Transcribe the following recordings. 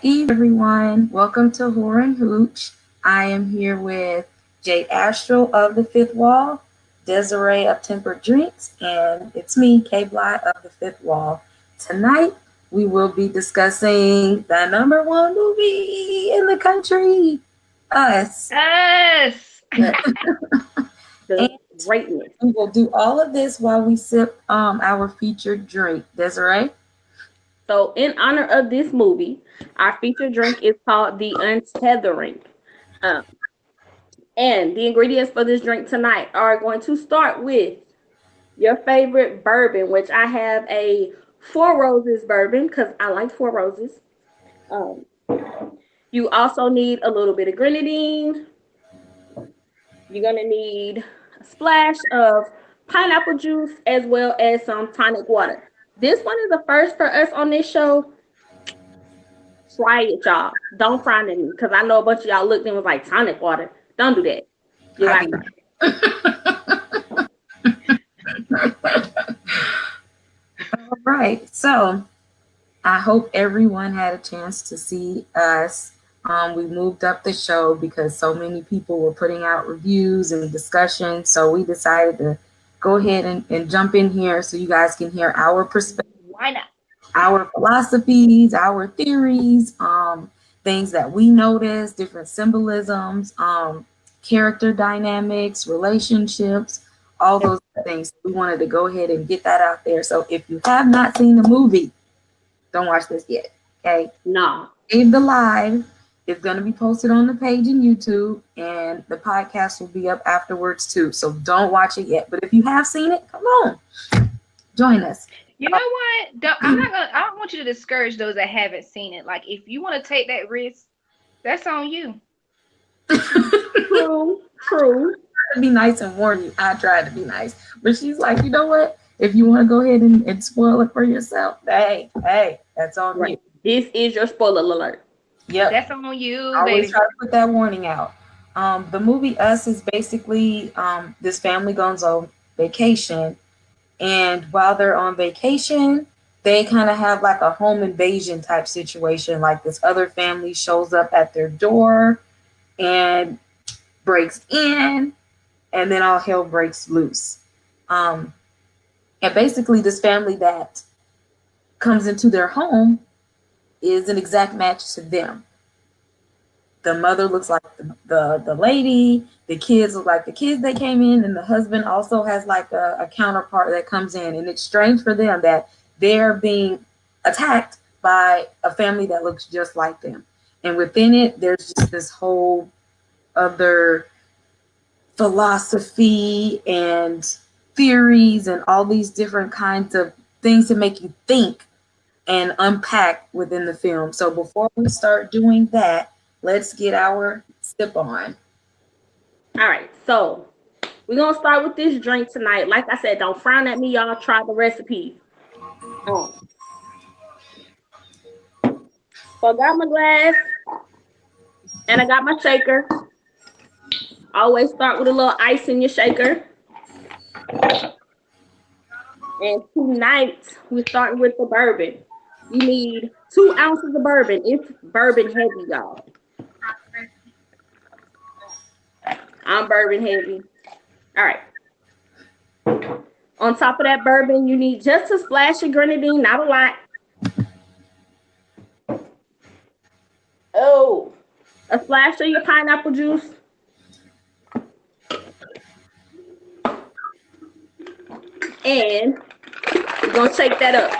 Eve, everyone. Welcome to Horror and Hooch. I am here with Jade Astral of the Fifth Wall, Desiree of Tempered Drinks, and it's me, Kay Bly of the Fifth Wall. Tonight, we will be discussing the number one movie in the country, Us. Yes. And The greatness. we will do all of this while we sip our featured drink. Desiree? So, in honor of this movie, our featured drink is called the Untethering. Um, and the ingredients for this drink tonight are going to start with your favorite bourbon, which I have a Four Roses bourbon because I like Four Roses. Um, you also need a little bit of grenadine. You're going to need a splash of pineapple juice as well as some tonic water. This one is a first for us on this show. Try it, y'all. Don't frown at me because I know a bunch of y'all looked and was like, tonic water. Don't do that. You got All right. So I hope everyone had a chance to see us. We moved up the show because so many people were putting out reviews and discussions. So we decided to go ahead and jump in here so you guys can hear our perspective, Why not? our philosophies, our theories, things that we noticed, different symbolisms, character dynamics, relationships, all those things. We wanted to go ahead and get that out there. So if you have not seen the movie, don't watch this yet. Okay. nah. Save the live. It's going to be posted on the page in YouTube, and the podcast will be up afterwards too. So don't watch it yet. But if you have seen it, come on, join us. You know what? I'm not gonna. I don't want you to discourage those that haven't seen it. Like, if you want to take that risk, that's on you. True. True. To be nice and warn you. I tried to be nice, but she's like, you know what? If you want to go ahead and spoil it for yourself, hey, that's on Right. you. This is your spoiler alert. Yep. That's on you, I always baby. try to put that warning out. The movie Us is basically this family goes on vacation, and while they're on vacation, they kind of have like a home invasion type situation. Like this other family shows up at their door and breaks in, and then all hell breaks loose. Um, and basically, this family that comes into their home is an exact match to them. The mother looks like the lady, the kids look like the kids that came in, and the husband also has like a counterpart that comes in. And it's strange for them that they're being attacked by a family that looks just like them. And within it, there's just this whole other philosophy and theories and all these different kinds of things to make you think and unpack within the film. So before we start doing that, let's get our sip on. All right. So, we're going to start with this drink tonight. Like I said, don't frown at me. Y'all try the recipe. So, I got my glass and I got my shaker. Always start with a little ice in your shaker. And tonight, we're starting with the bourbon. You need 2 ounces of bourbon. It's bourbon heavy, y'all. I'm bourbon heavy. All right. On top of that bourbon, you need just a splash of grenadine, not a lot. Oh, a splash of your pineapple juice. And we're going to shake that up.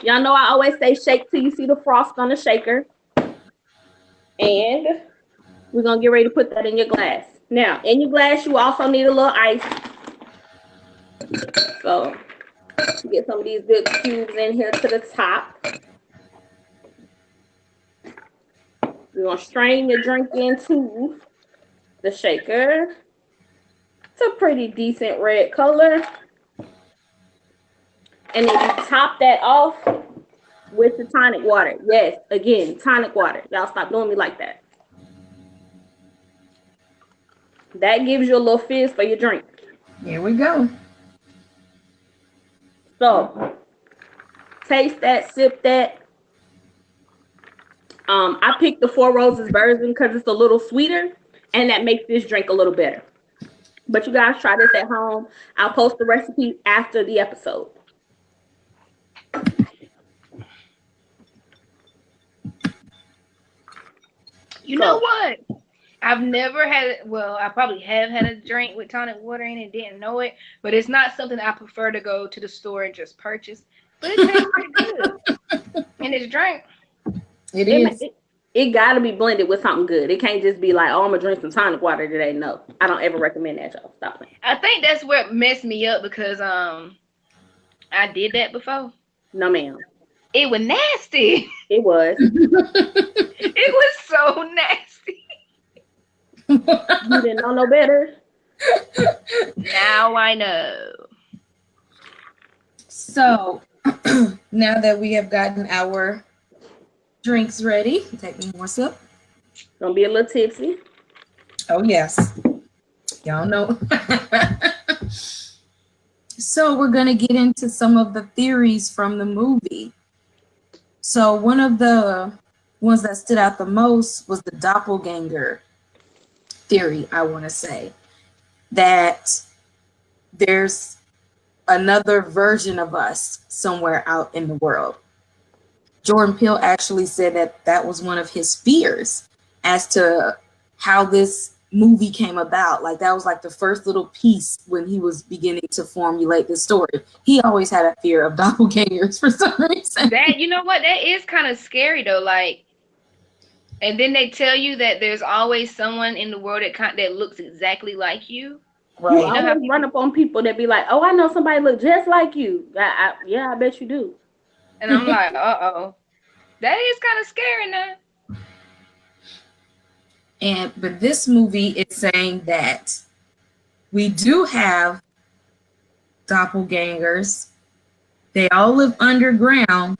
Y'all know I always say shake till you see the frost on the shaker. And we're going to get ready to put that in your glass. Now, in your glass, you also need a little ice. So, get some of these good cubes in here to the top. We're going to strain your drink into the shaker. It's a pretty decent red color. And then you top that off with the tonic water. Yes, again, tonic water. Y'all stop doing me like that. That gives you a little fizz for your drink. Here we go. So, taste that, sip that. I picked the Four Roses version because it's a little sweeter, and that makes this drink a little better. But you guys try this at home. I'll post the recipe after the episode. You know what? I've never had, well, I probably have had a drink with tonic water in it, didn't know it, but it's not something I prefer to go to the store and just purchase. But it tastes pretty good. And it's drink. It is. It got to be blended with something good. It can't just be like, oh, I'm going to drink some tonic water today. No, I don't ever recommend that, y'all. Stop playing. I think that's what messed me up because I did that before. No, ma'am. It was nasty. It was. It was so nasty. You didn't know no better? Now I know. So, now that we have gotten our drinks ready, take me one sip. Gonna be a little tipsy. Oh, yes. Y'all know. So, we're going to get into some of the theories from the movie. So, one of the ones that stood out the most was the doppelganger theory, I want to say. That there's another version of us somewhere out in the world. Jordan Peele actually said that that was one of his fears as to how this movie came about. Like that was like the first little piece when he was beginning to formulate the story. He always had a fear of doppelgangers for some reason. That, you know what, that is kind of scary though. Like, and then they tell you that there's always someone in the world that looks exactly like you. Right. You always run up on people that be like, oh, I know somebody look just like you. Yeah, I bet you do. And I'm like, uh-oh. That is kind of scary now. But this movie is saying that we do have doppelgangers. They all live underground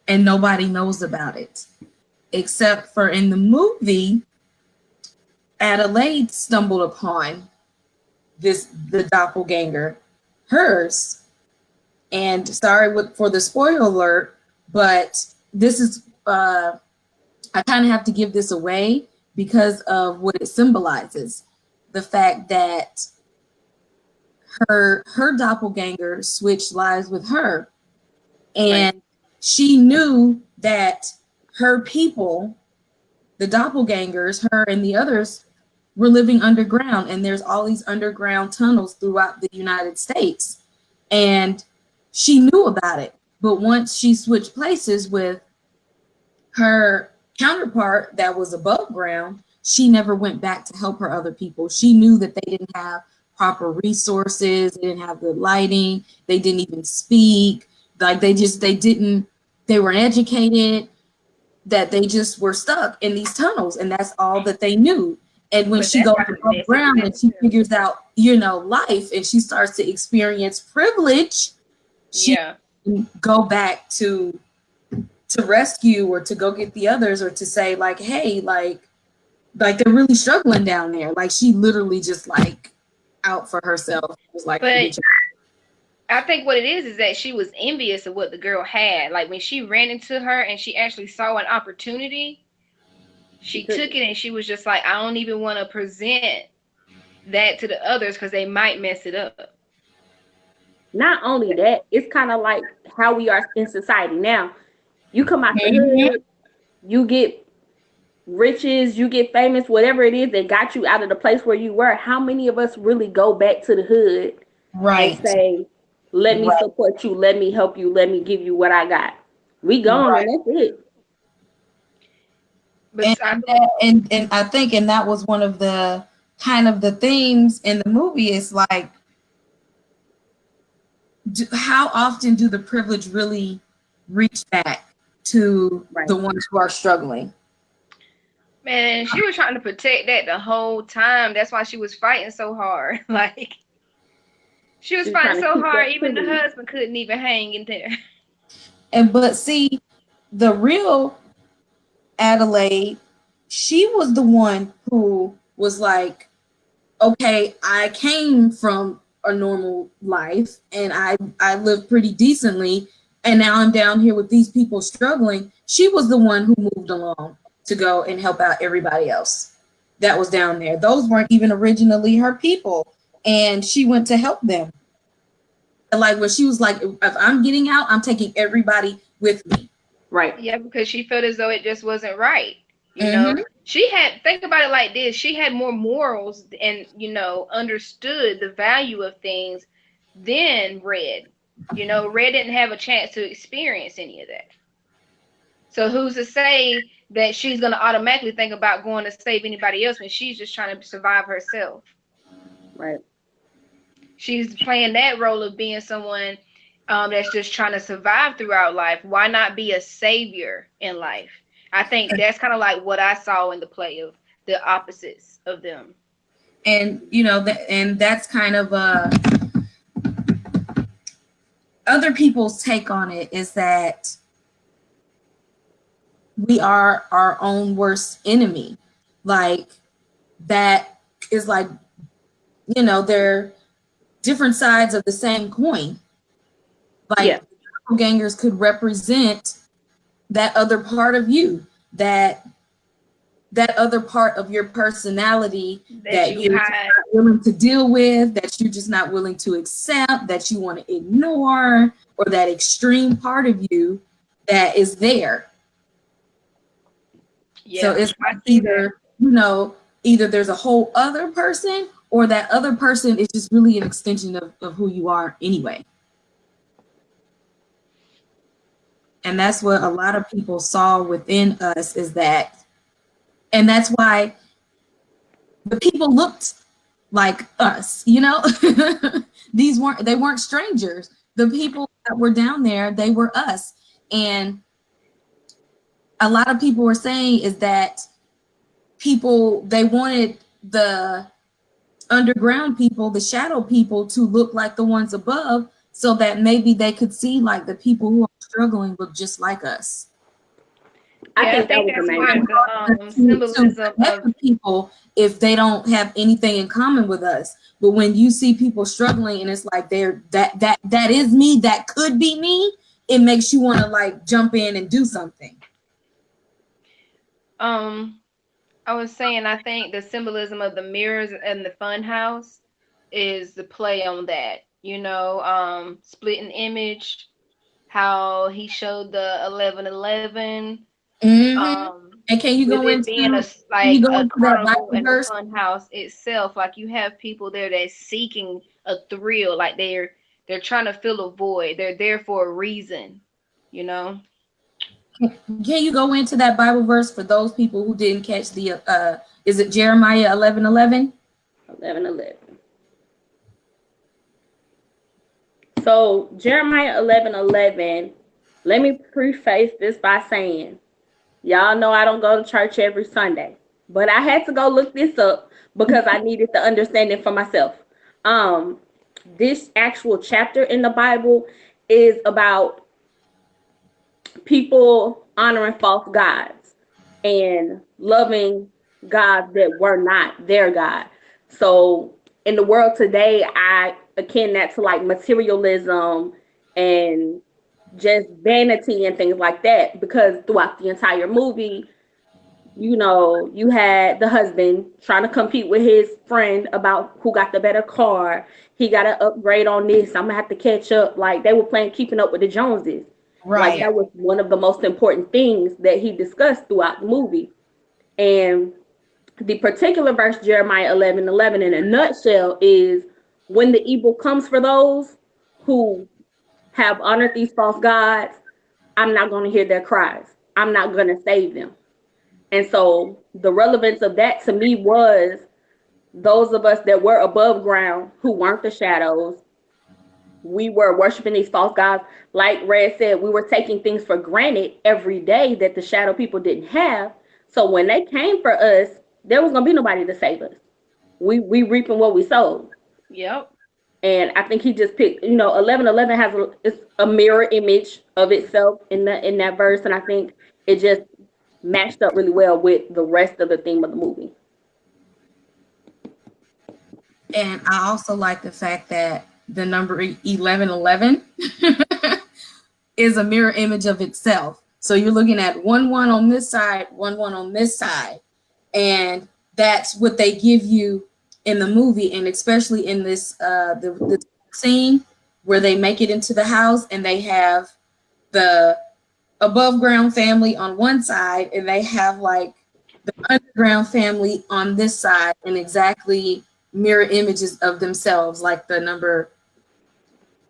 and nobody knows about it. Except for in the movie, Adelaide stumbled upon the doppelganger, hers. And sorry for the spoiler alert, but this is, I kind of have to give this away because of what it symbolizes. The fact that her doppelganger switched lives with her. And she knew that her people, the doppelgangers, her and the others, were living underground. And there's all these underground tunnels throughout the United States. And she knew about it. But once she switched places with her counterpart that was above ground, she never went back to help her other people. She knew that they didn't have proper resources. They didn't have good lighting. They didn't even speak. Like they weren't educated, that they just were stuck in these tunnels. And that's all that they knew. And when she goes above ground and she figures out, life, and she starts to experience privilege, she can go back to rescue or to go get the others or to say like, hey, like they're really struggling down there. Like she literally just like out for herself. It was like, but I think what it is that she was envious of what the girl had. Like when she ran into her and she actually saw an opportunity, she took it and she was just like, I don't even want to present that to the others because they might mess it up. Not only that, it's kind of like how we are in society now. You come out the hood, you get riches, you get famous, whatever it is that got you out of the place where you were. How many of us really go back to the hood and say, let me support you, let me help you, let me give you what I got? We gone and that's it. And I think, and that was one of the kind of the themes in the movie is like, how often do the privilege really reach back to the ones who are struggling? Man, she was trying to protect that the whole time. That's why she was fighting so hard. Like, she was fighting so hard, even the husband couldn't even hang in there. But see, the real Adelaide, she was the one who was like, okay, I came from a normal life and I lived pretty decently, and now I'm down here with these people struggling. She was the one who moved along to go and help out everybody else that was down there. Those weren't even originally her people, and she went to help them. Like when she was like, if I'm getting out, I'm taking everybody with me. Right. Yeah, because she felt as though it just wasn't right. You know, Mm-hmm. she had, think about it like this, she had more morals and, understood the value of things than Red. Red didn't have a chance to experience any of that. So who's to say that she's going to automatically think about going to save anybody else when she's just trying to survive herself? Right. She's playing that role of being someone that's just trying to survive throughout life. Why not be a savior in life? I think that's kind of like what I saw in the play of the opposites of them. And and that's kind of other people's take on it is that we are our own worst enemy. Like that is like, they're different sides of the same coin. Like doppelgangers could represent that other part of you, that other part of your personality that you're not willing to deal with, that you're just not willing to accept, that you want to ignore, or that extreme part of you that is there. Yeah, so it's like either there's a whole other person, or that other person is just really an extension of who you are anyway. And that's what a lot of people saw within us, is that, and that's why the people looked like us, they weren't strangers. The people that were down there, they were us. And a lot of people were saying is that they wanted the underground people, the shadow people, to look like the ones above, so that maybe they could see like the people who are struggling look just like us. I think that was the symbolism of people if they don't have anything in common with us. But when you see people struggling and it's like that is me, that could be me, it makes you want to like jump in and do something. I was saying, I think the symbolism of the mirrors and the fun house is the play on that. Splitting image, how he showed the 11:11. Mm-hmm. And can you go into being a carnival and a fun house itself? Like you have people there that's seeking a thrill, like they're trying to fill a void. They're there for a reason, Can you go into that Bible verse for those people who didn't catch the is it Jeremiah 11:11? 11:11. So Jeremiah 11:11. Let me preface this by saying, y'all know I don't go to church every Sunday, but I had to go look this up because I needed the understanding for myself. This actual chapter in the Bible is about people honoring false gods and loving gods that were not their God. So in the world today, I akin that to like materialism and just vanity and things like that, because throughout the entire movie, you had the husband trying to compete with his friend about who got the better car. He got an upgrade on this. I'm gonna have to catch up. Like they were playing keeping up with the Joneses. Right. Like that was one of the most important things that he discussed throughout the movie. And the particular verse, Jeremiah 11:11, in a nutshell, is when the evil comes for those who have honored these false gods, I'm not going to hear their cries. I'm not going to save them. And so the relevance of that to me was those of us that were above ground, who weren't the shadows, we were worshiping these false gods. Like Red said, we were taking things for granted every day that the shadow people didn't have. So when they came for us, there was going to be nobody to save us. We reaping what we sowed. Yep. And I think he just picked, 11:11 has it's a mirror image of itself in that verse, and I think it just matched up really well with the rest of the theme of the movie. And I also like the fact that the number 11:11 is a mirror image of itself. So you're looking at one on this side, one on this side. And that's what they give you in the movie, and especially in this the scene where they make it into the house and they have the above ground family on one side and they have like the underground family on this side, and exactly mirror images of themselves, like the number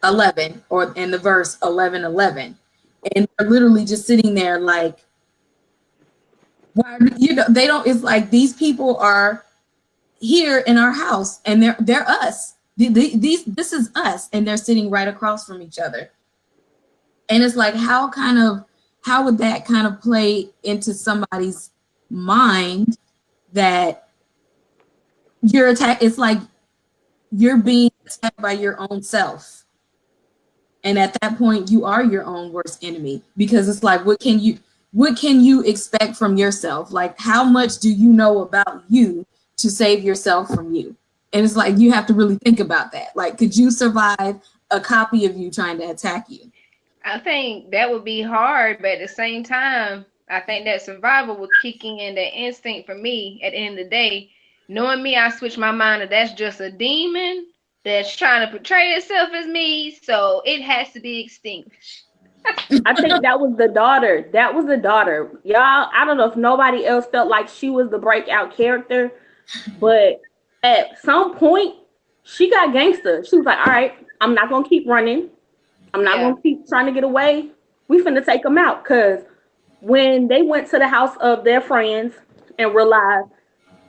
11 or in the verse 11:11, and they're literally just sitting there like, why, you know, they don't, it's like these people are here in our house and they're us. This is us, and they're sitting right across from each other. And it's like, how would that kind of play into somebody's mind that you're attacked? It's like you're being attacked by your own self. And at that point, you are your own worst enemy, because it's like, what can you expect from yourself? Like, how much do you know about you to save yourself from you? And it's like, you have to really think about that. Like, could you survive a copy of you trying to attack you? I think that would be hard, but at the same time, I think that survival was kicking in, that instinct for me at the end of the day. Knowing me, I switched my mind that that's just a demon that's trying to portray itself as me, so it has to be extinguished. I think that was the daughter. That was the daughter. Y'all, I don't know if nobody else felt like she was the breakout character, but at some point, she got gangster. She was like, all right, I'm not going to keep running. I'm not going to keep trying to get away. We finna take them out. Because when they went to the house of their friends and realized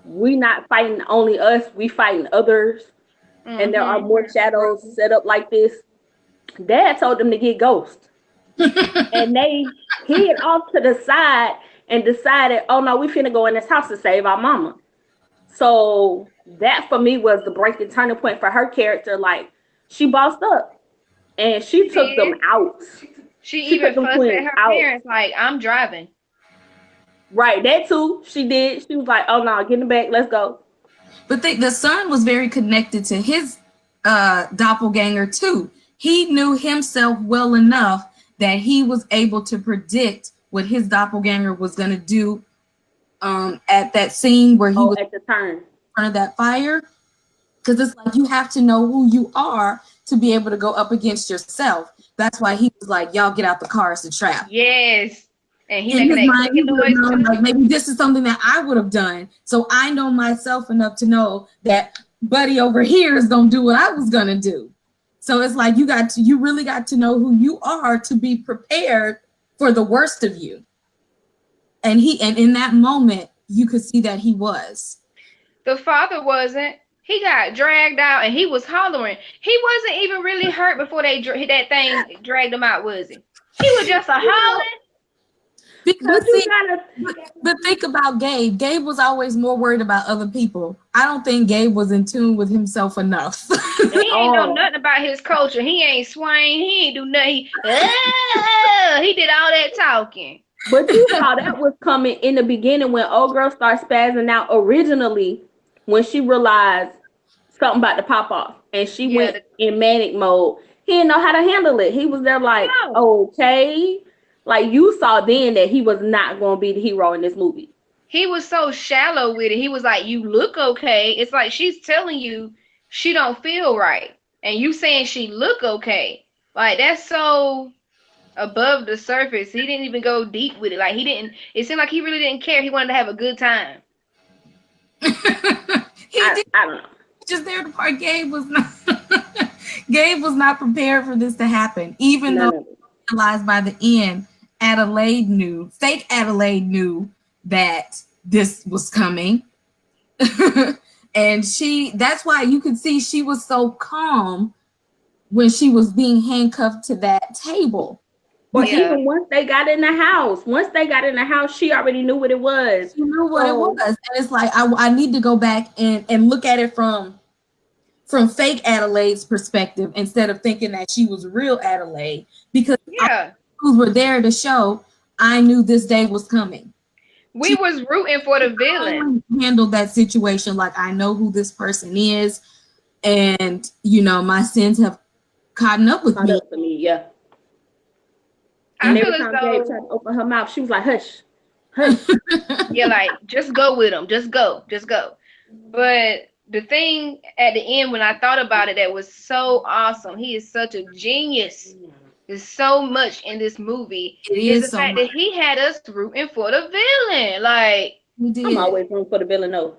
we not fighting only us, we fighting others, and there are more shadows set up like this, Dad told them to get Ghost. And they hid off to the side and decided, oh no, we finna go in this house to save our mama. So that for me was the breaking turning point for her character. Like, she bossed up and she took them out. She even fussed at her parents, like, I'm driving. Right, that too. She did. She was like, oh no, get in the back, let's go. But the son was very connected to his doppelganger too. He knew himself well enough that he was able to predict what his doppelganger was going to do at that scene where he was at the turn in front of that fire. Because it's like, you have to know who you are to be able to go up against yourself. That's why he was like, y'all get out the car, it's a trap. Yes. And in his mind, he known, like, maybe this is something that I would have done. So I know myself enough to know that buddy over here is going to do what I was going to do. So it's like, you really got to know who you are to be prepared for the worst of you. And in that moment, you could see that he was. The father wasn't. He got dragged out and he was hollering. He wasn't even really hurt before that thing dragged him out, was he? He was just a hollering. Because but think about Gabe. Gabe was always more worried about other people. I don't think Gabe was in tune with himself enough. He ain't know nothing about his culture. He ain't swing. He ain't do nothing. He did all that talking. But you saw that was coming in the beginning when old girl started spazzing out originally, when she realized something about to pop off and she went in manic mode. He didn't know how to handle it. He was there like, okay. Like, you saw then that he was not going to be the hero in this movie. He was so shallow with it. He was like, you look okay. It's like she's telling you she don't feel right. And you saying she look okay. Like, that's so above the surface. He didn't even go deep with it. Like, it seemed like he really didn't care. He wanted to have a good time. I don't know. Just there, the part Gabe was not prepared for this to happen. Even though he realized by the end, fake Adelaide knew that this was coming. And that's why you could see she was so calm when she was being handcuffed to that table. But even once they got in the house, she already knew what it was. She knew what it was. And it's like, I need to go back and look at it from fake Adelaide's perspective instead of thinking that she was real Adelaide. Because who were there to show I knew this day was coming. We was rooting for the villain. Handled that situation like, I know who this person is, and my sins have caught up with me. Yeah. And I feel every as time Gabe though, tried to open her mouth, she was like, hush, hush. yeah, like just go with him, just go, just go. But the thing at the end, when I thought about it, that was so awesome. He is such a genius. There's so much in this movie. It Is the is so fact much. that he had us rooting for the villain. Like, We I'm did. always rooting for the villain, though.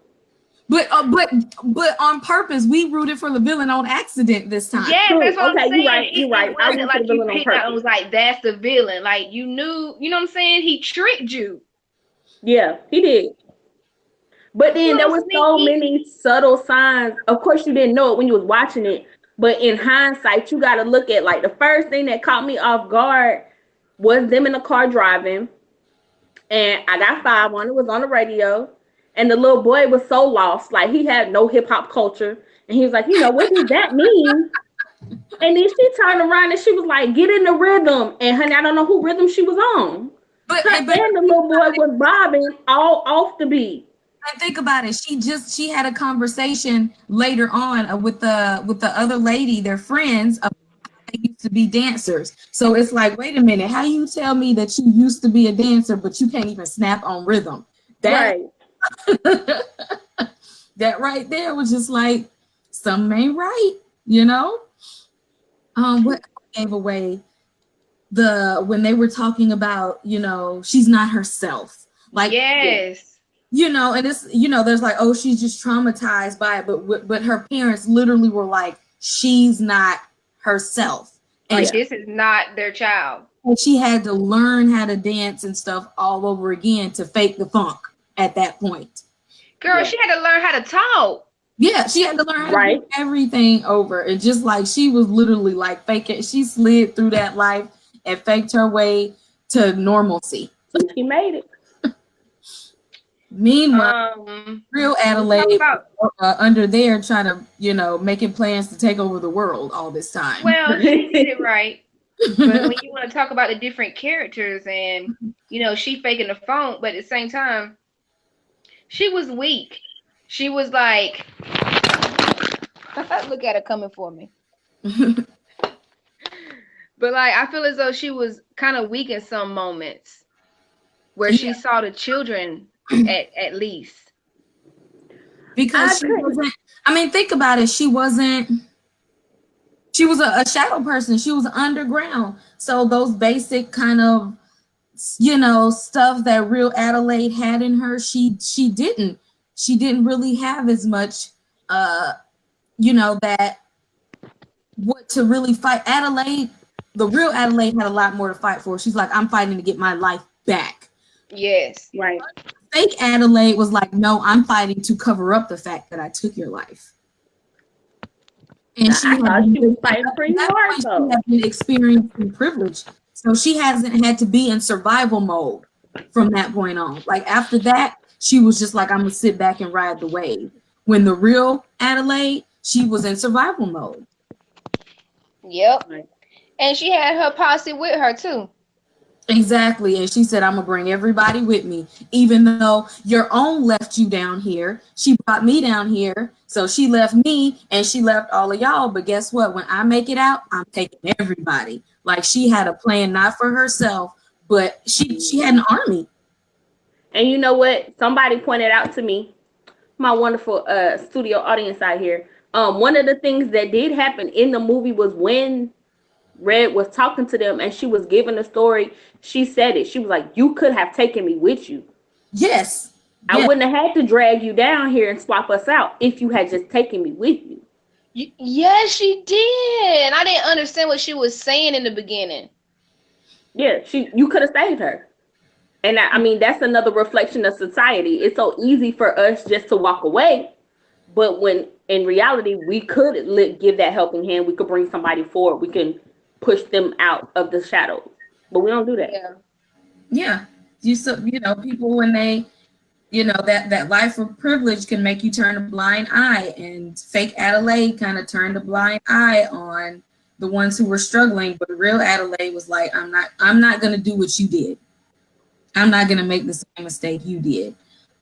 But on purpose, we rooted for the villain on accident this time. yes, True. that's what I'm Okay, you're saying. right. You're It right. I wasn't root for the like you villain on picked out and purpose. was like, that's the villain. Like, you knew, you know what I'm saying? He tricked you. Yeah, he did. But then there Little was so sneaky. many subtle signs. Of course, you didn't know it when you was watching it, but in hindsight, you got to look at like the first thing that caught me off guard was them in the car driving, and I got 5 on it was on the radio, and the little boy was so lost, like he had no hip hop culture, and he was like, what does that mean? And then she turned around and she was like, get in the rhythm, and honey, I don't know who rhythm she was on. But Her and the little boy was bobbing all off the beat. think about it. She had a conversation later on with the other lady, their friends. They used to be dancers. So it's like, wait a minute, how you tell me that you used to be a dancer, but you can't even snap on rhythm? That Right. that right there was just like something ain't right, you know? What gave away when they were talking about, she's not herself. Like, Yes. and it's, there's like, oh, she's just traumatized by it, but her parents literally were like, she's not herself. And Like, this is not their child. she had to learn how to dance and stuff all over again to fake the funk at that point. Girl, she had to learn how to talk. Yeah, she had to learn how to do everything over. And just like she was literally like faking, she slid through that life and faked her way to normalcy. She made it. Meanwhile, real Adelaide under there trying to, making plans to take over the world all this time. Well, she did it right. But when you want to talk about the different characters and, she faking the phone, but at the same time, she was weak. She was like, look at her coming for me. But like, I feel as though she was kind of weak in some moments where she saw the children at least. Because she wasn't, think about it. She was a shadow person. She was underground. So those basic kind of, stuff that real Adelaide had in her, she didn't really have as much, that what to really fight. Adelaide, the real Adelaide had a lot more to fight for. She's like, I'm fighting to get my life back. Yes. Right. Fake Adelaide was like, no, I'm fighting to cover up the fact that I took your life. And she was fighting pretty hard, though. She had been experiencing privilege. So she hasn't had to be in survival mode from that point on. Like after that, she was just like, I'm going to sit back and ride the wave. When the real Adelaide, she was in survival mode. Yep. And she had her posse with her too. Exactly. And she said, I'm going to bring everybody with me. Even though your own left you down here, she brought me down here. So she left me and she left all of y'all. But guess what? When I make it out, I'm taking everybody. Like she had a plan, not for herself, but she had an army. And you know what? Somebody pointed out to me, my wonderful studio audience out here. One of the things that did happen in the movie was when Red was talking to them and she was giving the story, she said it. She was like, you could have taken me with you. Yes. I wouldn't have had to drag you down here and swap us out if you had just taken me with you. Yes, she did. I didn't understand what she was saying in the beginning. Yeah, you could have saved her. And that's another reflection of society. It's so easy for us just to walk away. But when in reality, we could give that helping hand. We could bring somebody forward. We can push them out of the shadows. But we don't do that. Yeah. People when they, that life of privilege can make you turn a blind eye. And fake Adelaide kind of turned a blind eye on the ones who were struggling. But real Adelaide was like, I'm not going to do what you did. I'm not going to make the same mistake you did.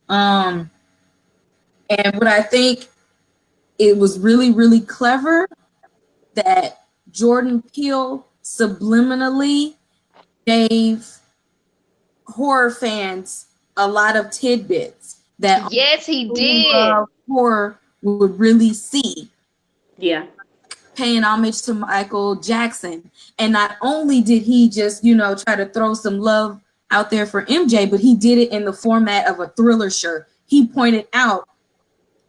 And what I think it was really, really clever that Jordan Peele subliminally gave horror fans a lot of tidbits that Yes, he who did. love horror would really see. Yeah. Paying homage to Michael Jackson. And not only did he just, try to throw some love out there for MJ, but he did it in the format of a Thriller shirt. He pointed out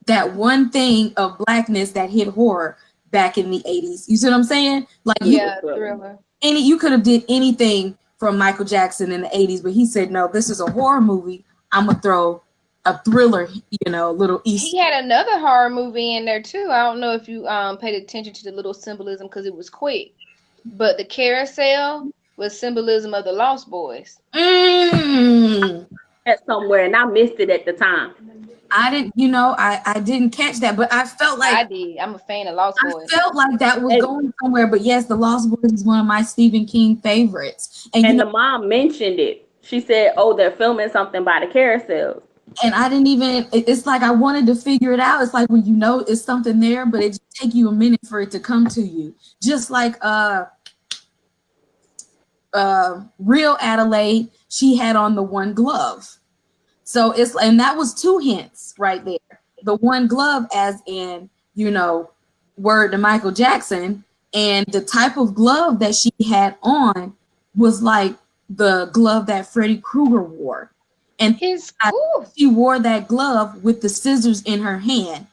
that one thing of blackness that hit horror back in the 80s. You see what I'm saying? Like Yeah, Thriller. you could have did anything from Michael Jackson in the 80s, but he said, no, this is a horror movie. I'm gonna throw a Thriller, little Easter. He had another horror movie in there too. I don't know if you paid attention to the little symbolism because it was quick, but the carousel was symbolism of the Lost Boys. That's somewhere, and I missed it at the time. I didn't, I didn't catch that, but I felt like I did. I'm a fan of Lost Boys. I felt like that was going somewhere. But yes, the Lost Boys is one of my Stephen King favorites. And the mom mentioned it. She said, "Oh, they're filming something by the carousels." And I didn't even. It's like I wanted to figure it out. It's like when it's something there, but it just take you a minute for it to come to you. Just like real Adelaide, she had on the one glove. So and that was 2 hints right there. The one glove, as in, word to Michael Jackson, and the type of glove that she had on was like the glove that Freddy Krueger wore. And she wore that glove with the scissors in her hand.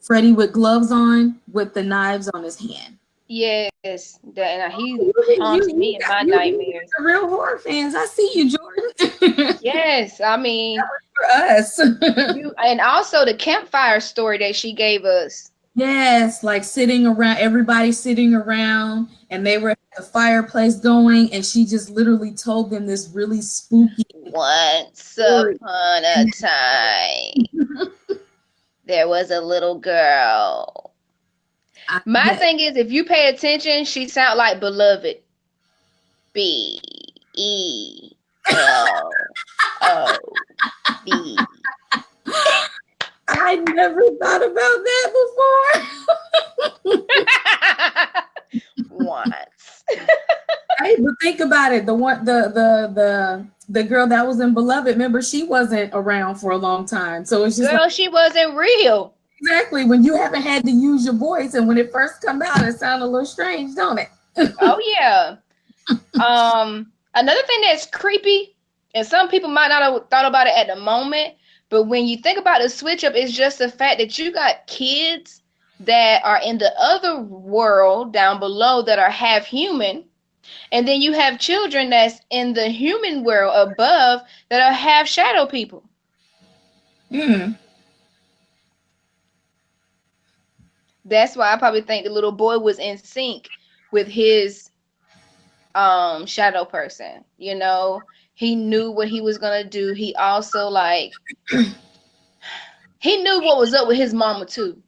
Freddy with gloves on, with the knives on his hand. Yes, he haunted me in my nightmares. Real horror fans, I see you, Jordan. Yes, I mean, that was for us. And also the campfire story that she gave us. Yes, like everybody sitting around, and they were at the fireplace going, and she just literally told them this really spooky. Once upon a time, there was a little girl. My thing is, if you pay attention, she sounds like Beloved. Beelov. I never thought about that before. Once. Hey, but think about it. The girl that was in Beloved, remember, she wasn't around for a long time. So it's just she wasn't real. Exactly. When you haven't had to use your voice, and when it first comes out, it sounds a little strange, don't it? Oh yeah. Another thing that's creepy, and some people might not have thought about it at the moment, but when you think about the switch up, it's just the fact that you got kids that are in the other world down below that are half human, and then you have children that's in the human world above that are half shadow people. That's why I probably think the little boy was in sync with his shadow person. He knew what he was gonna do. He also he knew what was up with his mama too.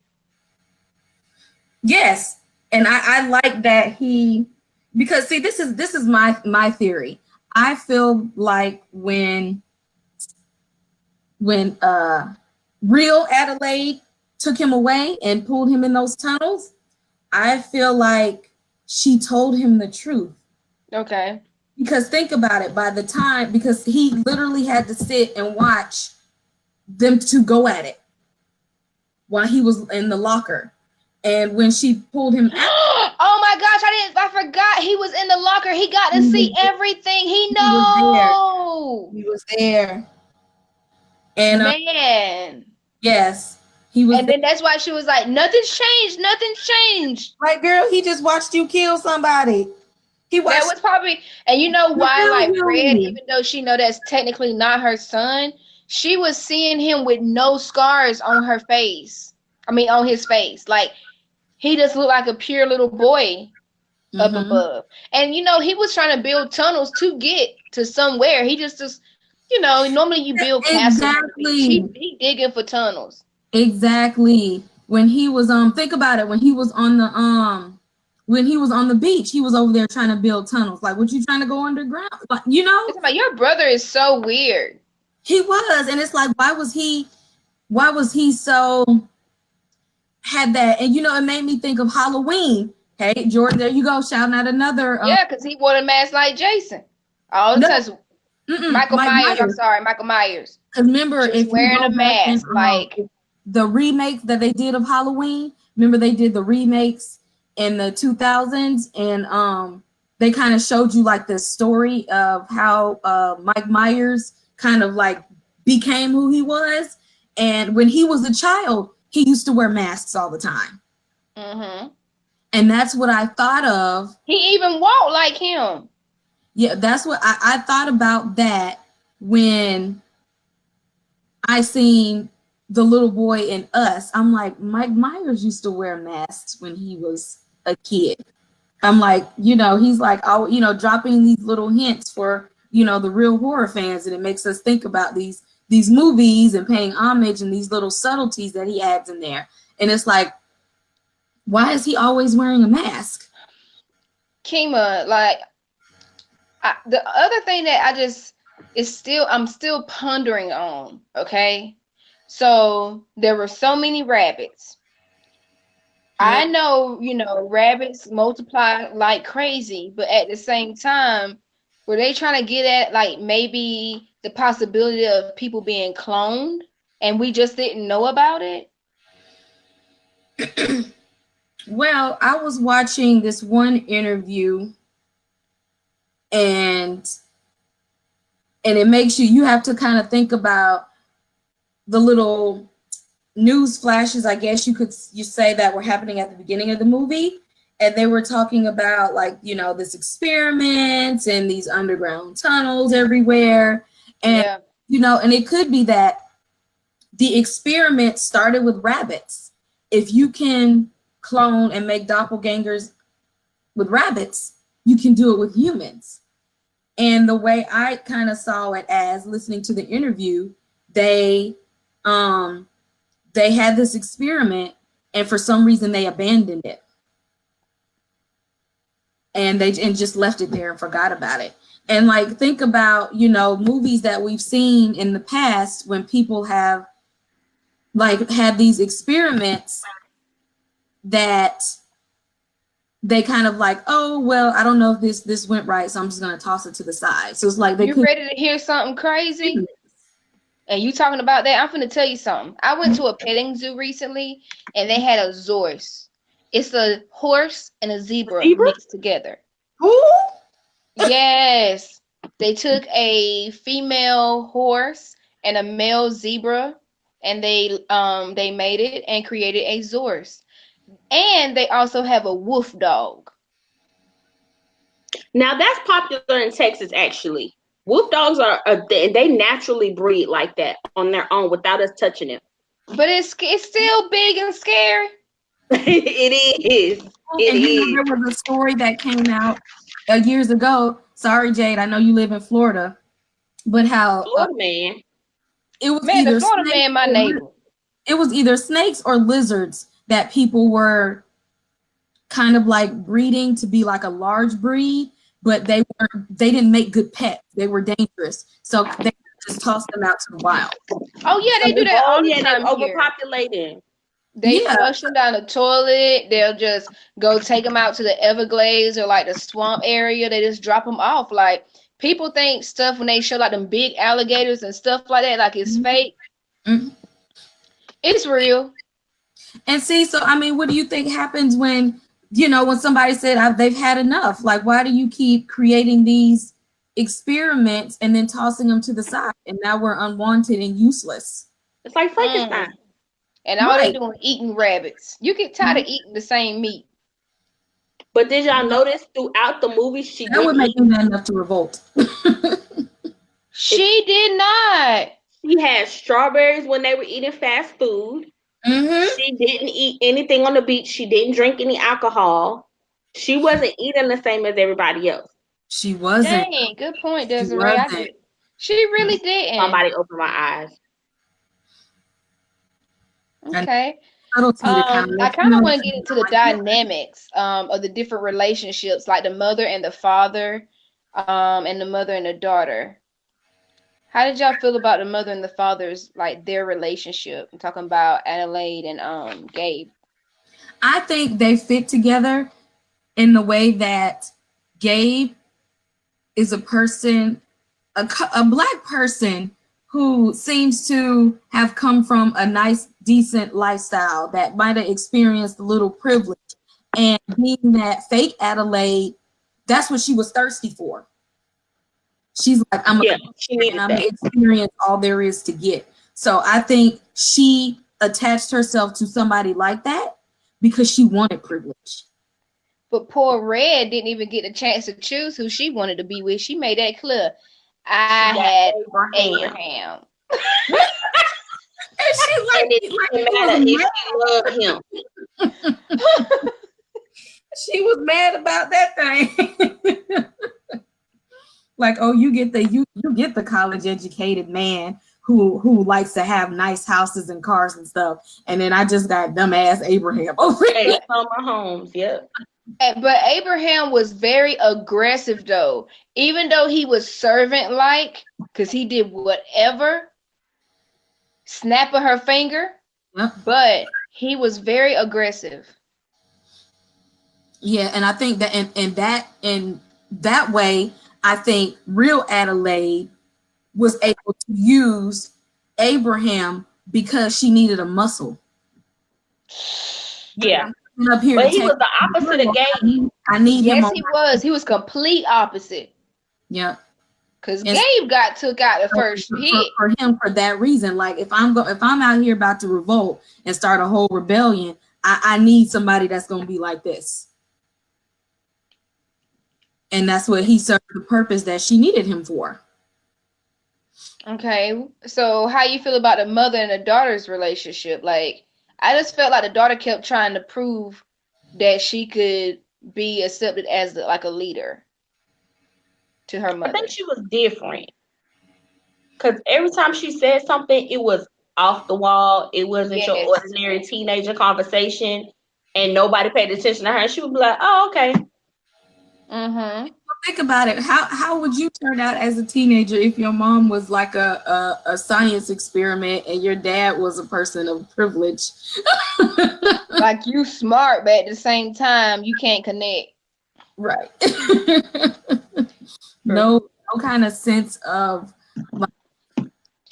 Yes, and I like that because see, this is my theory. I feel like when real Adelaide took him away and pulled him in those tunnels, I feel like she told him the truth. Okay. Because think about it, because he literally had to sit and watch them to go at it while he was in the locker. And when she pulled him out. Oh my gosh, I forgot he was in the locker. He got to see everything. He knows. He was there. And man. Yes. He was. And then that's why she was like, nothing's changed. Nothing's changed. Like, girl, he just watched you kill somebody. That was probably, and you know why, like Fred, even though she know that's technically not her son, she was seeing him with no scars on her face. I mean, on his face. Like, he just looked like a pure little boy up above. And, he was trying to build tunnels to get to somewhere. He just normally you build castles. Exactly. He digging for tunnels. Exactly. When he was, think about it, when he was on the beach, he was over there trying to build tunnels. Like, what, you trying to go underground? Like, your brother is so weird. He was, and it's like, why was he so had that? And it made me think of Halloween. Hey, Jordan, there you go, shouting out another. Yeah, because he wore a mask like Jason. All the No, time. Michael Mike Myers. I'm Myers. sorry, Michael Myers. Because remember, Just if you wearing go a back and mask, like the remakes that they did of Halloween, remember they did the remakes in the 2000s, and they kind of showed you like the story of how Mike Myers kind of like became who he was, and when he was a child, he used to wear masks all the time, and that's what I thought of. He even walked like him. Yeah, that's what I thought about that when I seen the little boy in Us. I'm like, Mike Myers used to wear masks when he was a kid. I'm like, he's like, oh, dropping these little hints for, the real horror fans, and it makes us think about these movies and paying homage and these little subtleties that he adds in there. And it's like, why is he always wearing a mask? Kima, like the other thing that I'm still pondering on, okay? So there were so many rabbits. I know, rabbits multiply like crazy, but at the same time, were they trying to get at like maybe the possibility of people being cloned and we just didn't know about it? Well, I was watching this one interview, and it makes you have to kind of think about the little news flashes, I guess you say, that were happening at the beginning of the movie. And they were talking about like, this experiments and these underground tunnels everywhere. And, and it could be that the experiment started with rabbits. If you can clone and make doppelgangers with rabbits, you can do it with humans. And the way I kind of saw it, as listening to the interview, they had this experiment, and for some reason they abandoned it, and just left it there and forgot about it. And like, think about, movies that we've seen in the past when people have like had these experiments that they kind of like, oh, well, I don't know if this went right, so I'm just going to toss it to the side. So it's like you ready to hear something crazy? And you talking about that, I'm finna tell you something. I went to a petting zoo recently, and they had a Zorse. It's a horse and a zebra mixed together. Who? Yes. They took a female horse and a male zebra, and they made it and created a Zorse. And they also have a wolf dog. Now that's popular in Texas, actually. Wolf dogs they naturally breed like that on their own without us touching it. But it's still big and scary. It is. There was a story that came out years ago. Sorry, Jade, I know you live in Florida, but how Florida man. It was man, either the Florida man, my neighbor. It was either snakes or lizards that people were kind of like breeding to be like a large breed, but they didn't make good pets. They were dangerous, so they just tossed them out to the wild. Oh yeah, they do that all the time. Overpopulating. They flush them down the toilet. They'll just go take them out to the Everglades or like the swamp area. They just drop them off. Like, people think stuff when they show like them big alligators and stuff like that, like it's fake. Mm-hmm. It's real. And see, so I mean, what do you think happens when somebody said they've had enough? Like, why do you keep creating these experiments and then tossing them to the side? And now we're unwanted and useless. It's like Frankenstein. And all they doing eating rabbits. You get tired of eating the same meat. But did y'all notice throughout the movie that would make them enough to revolt? She did not. She had strawberries when they were eating fast food. Mm-hmm. She didn't eat anything on the beach. She didn't drink any alcohol. She wasn't eating the same as everybody else. She wasn't. Dang, good point, Desiree. She really didn't. Somebody opened my eyes. Okay. I kind of want to get into the dynamics of the different relationships, like the mother and the father, and the mother and the daughter. How did y'all feel about the mother and the father's, like, their relationship? I'm talking about Adelaide and Gabe. I think they fit together in the way that Gabe is a person, a black person who seems to have come from a nice, decent lifestyle that might have experienced a little privilege. And being that fake Adelaide, that's what she was thirsty for. She's like, I'm Yeah, she needed gonna that. experience all there is to get. So I think she attached herself to somebody like that because she wanted privilege. But poor Red didn't even get a chance to choose who she wanted to be with. She made that clear. She I got had Abraham. Abraham. And she And it didn't matter if she loved him. she was mad about that thing. Like, oh, you get the college educated man who likes to have nice houses and cars and stuff, and then I just got dumbass Abraham over Hey, here. Summer Homes, yep. But Abraham was very aggressive though. Even though he was servant like, because he did whatever, snap of her finger, Yep. but he was very aggressive. Yeah, and I think that in that way, I think real Adelaide was able to use Abraham because she needed a muscle. Yeah. Up here But to he take was the opposite of Gabe. I need him. Yes, he was. He was complete opposite. Yeah. Cause And Gabe got took out the first hit. for him for that reason. Like if I'm out here about to revolt and start a whole rebellion, I need somebody that's gonna be like this. And that's what he served the purpose that she needed him for. Okay, so how you feel about the mother and the daughter's relationship? Like, I just felt like the daughter kept trying to prove that she could be accepted as like a leader to her I mother. think she was different. Because every time she said something, it was off the wall. It wasn't your Yes. ordinary teenager conversation. And nobody paid attention to her. She would be like, oh, okay. Mm-hmm. Think about it. How would you turn out as a teenager if your mom was like a science experiment and your dad was a person of privilege? Like you smart, but at the same time you can't connect. Right. No kind of sense of like,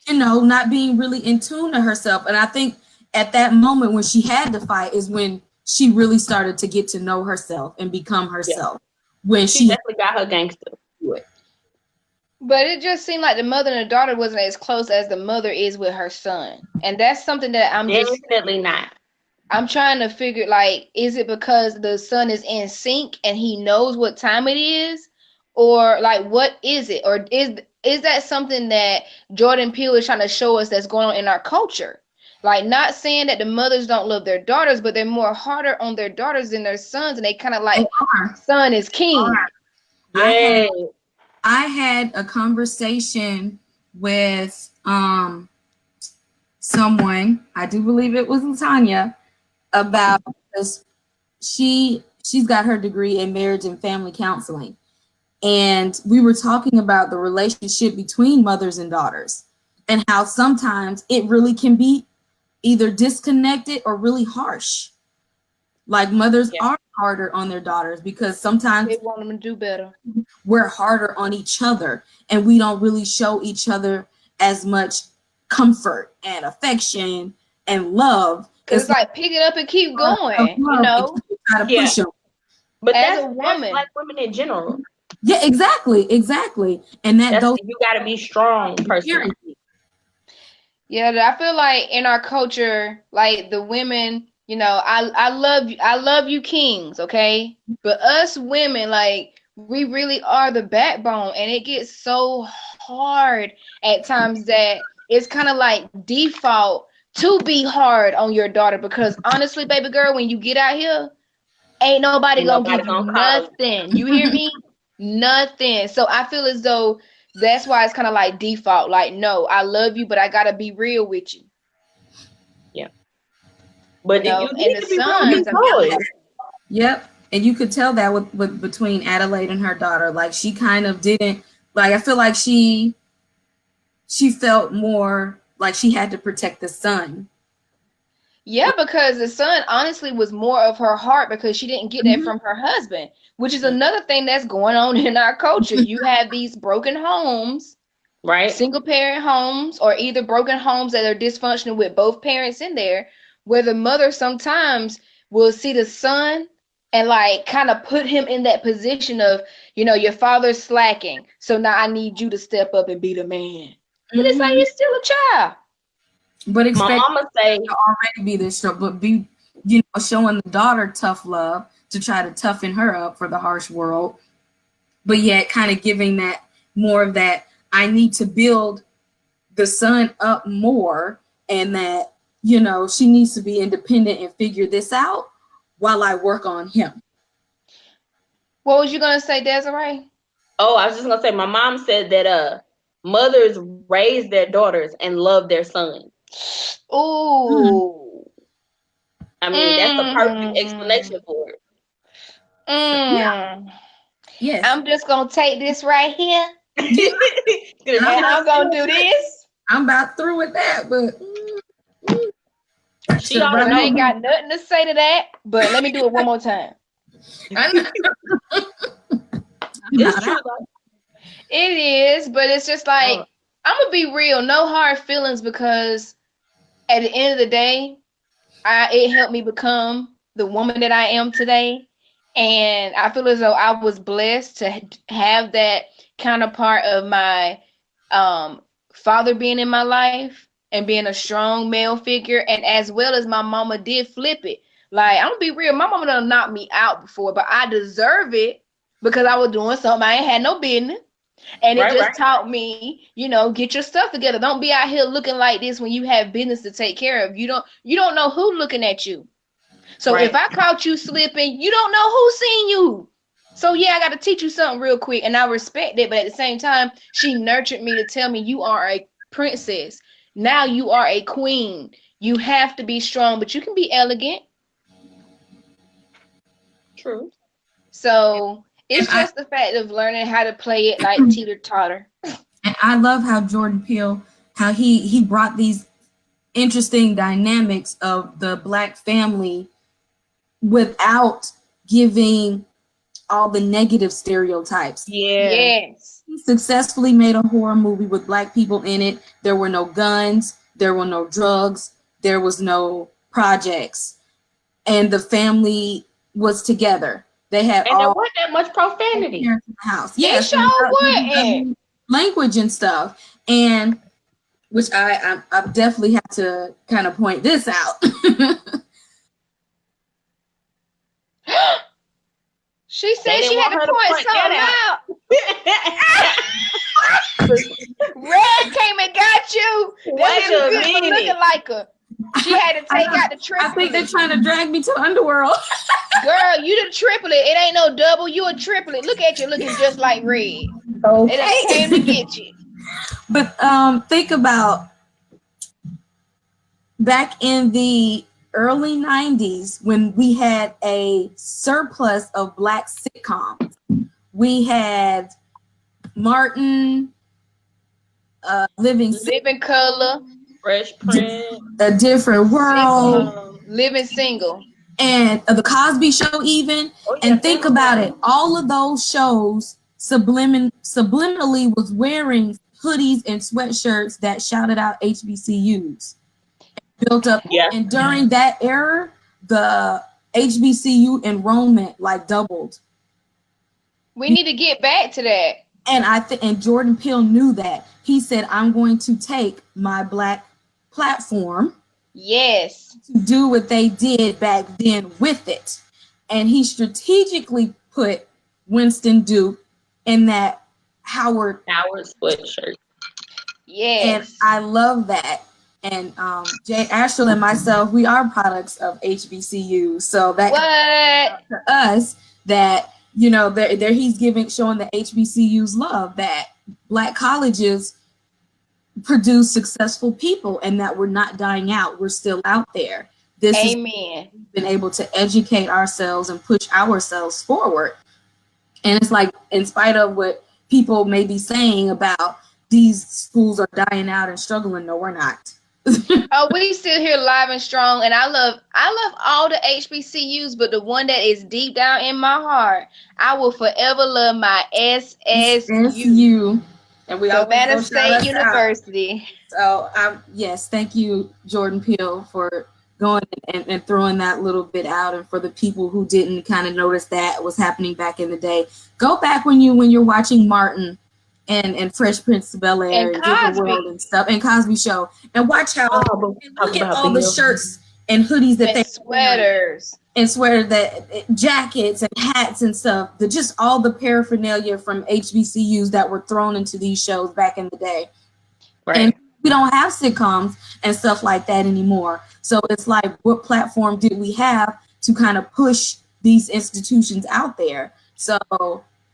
not being really in tune to herself. And I think at that moment when she had to fight is when she really started to get to know herself and become herself. Yeah. When she definitely got her gangster. But it just seemed like the mother and the daughter wasn't as close as the mother is with her son. And that's something that I'm definitely not. I'm trying to figure, like, is it because the son is in sync and he knows what time it is? Or, like, what is it? Or is that something that Jordan Peele is trying to show us that's going on in our culture? Like, not saying that the mothers don't love their daughters, but they're more harder on their daughters than their sons. And they kind of like, son is king. I had a conversation with someone, I do believe it was Latanya, about this. She's got her degree in marriage and family counseling. And we were talking about the relationship between mothers and daughters and how sometimes it really can be either disconnected or really harsh. Like mothers are harder on their daughters because sometimes they want them to do better. We're harder on each other and we don't really show each other as much comfort and affection and love. It's like pick it up and keep going, Try to push them. But that's like women in general. Yeah, exactly. And you gotta be strong person. Yeah, I feel like in our culture, like the women, I love you kings, okay? But us women, like, we really are the backbone, and it gets so hard at times that it's kind of like default to be hard on your daughter because honestly, baby girl, when you get out here, ain't nobody gonna give you nothing. You hear me? Nothing. So I feel as though that's why it's kind of like default. Like, no, I love you, but I gotta be real with you. Yeah. But you need to be real. Yep. And you could tell that with between Adelaide and her daughter. Like she kind of didn't like. I feel like she felt more like she had to protect the son. Yeah, because the son honestly was more of her heart because she didn't get that Mhm. from her husband, which is another thing that's going on in our culture. You have these broken homes, Right? single parent homes, or either broken homes that are dysfunctional with both parents in there, where the mother sometimes will see the son and like kind of put him in that position of, your father's slacking, so now I need you to step up and be the man. But it's like Mhm. you're still a child. But My expect mama say, to already be this show, but be showing the daughter tough love to try to toughen her up for the harsh world, but yet kind of giving that more of that I need to build the son up more, and that she needs to be independent and figure this out while I work on him. What was you gonna say, Desiree? oh, I was just gonna say, my mom said that mothers raise their daughters and love their sons. Mm. Ooh. I mean, that's the perfect Mm. explanation for it. So, yeah, Mm. yes, I'm just gonna take this right here yeah, and Gonna I'm and not I'm gonna do this. I'm about through with that, but she should ought to And right I know. ain't on. got nothing to say to that, but let me do it one more time. I know. I'm It's not true out. though. It is, but it's just like Uh, I'm gonna be real, no hard feelings, because at the end of the day, it helped me become the woman that I am today. And I feel as though I was blessed to have that counterpart of my um, father being in my life and being a strong male figure, and as well as my mama did flip it. Like, I'm gonna be real, my mama done knocked me out before, but I deserve it because I was doing something I ain't had no business. And it right, just right, taught me, get your stuff together. Don't be out here looking like this when you have business to take care of. You don't know who looking at you. So if right. I caught you slipping, you don't know who seen you. So yeah, I got to teach you something real quick, and I respect it. But at the same time, she nurtured me to tell me you are a princess. Now you are a queen. You have to be strong, but you can be elegant. True. So And it's just the fact of learning how to play it like teeter totter. I love how Jordan Peele, how he brought these interesting dynamics of the black family without giving all the negative stereotypes. Yeah. Yes. He successfully made a horror movie with black people in it. There were no guns, there were no drugs, there was no projects, and the family was together. They had And there all wasn't that much profanity. parents in the house. It Yes, and sure wasn't. language and stuff, and which I definitely have to kind of point this out. She They said didn't she had want to her to point point that something out. out. Red came and got you. That Wait was you a good for minute. looking like her. She had to take out the I think they're triplet. trying to drag me to underworld. Girl, you the triplet. It ain't no double. You a triplet. Look at you looking just like Red. They done came to Okay. get you. But think about back in the early 90s when we had a surplus of black sitcoms. We had Martin, Living Living color. Fresh Prince. A Different World, Living single. and the Cosby Show, even. Oh yeah, And think Family about Guy. it, all of those shows subliminally was wearing hoodies and sweatshirts that shouted out HBCUs. Built up, Yeah. and during that era, the HBCU enrollment like doubled. We need to get back to that. And and Jordan Peele knew that. He said, "I'm going to take my black platform Yes. to do what they did back then with it." And he strategically put Winston Duke in that Howard. Sweatshirt. And Yes. I love that. And Jay Ashel and myself, we are products of HBCU. So that What? to us that there he's showing the HBCUs love, that black colleges produce successful people and that we're not dying out. We're still out there. This is Amen. been able to educate ourselves and push ourselves forward. And it's like, in spite of what people may be saying about these schools are dying out and struggling, no, we're not. Oh, we still here live and strong, and I love all the HBCUs, but the one that is deep down in my heart, I will forever love my SSU, SSU. And we always Savannah go shout State us out. University. So yes, thank you, Jordan Peele, for going and throwing that little bit out, and for the people who didn't kind of notice that was happening back in the day. Go back when you're watching Martin and Fresh Prince of Bel Air And and Give the World Cosby and stuff and Cosby Show, and watch how Oh, but and talk look at about all the Bill. shirts and hoodies that and they were wearing sweaters. and sweater that jackets and hats and stuff. Just all the paraphernalia from HBCUs that were thrown into these shows back in the day. And Right. we don't have sitcoms and stuff like that anymore. So it's like, what platform did we have to kind of push these institutions out there? So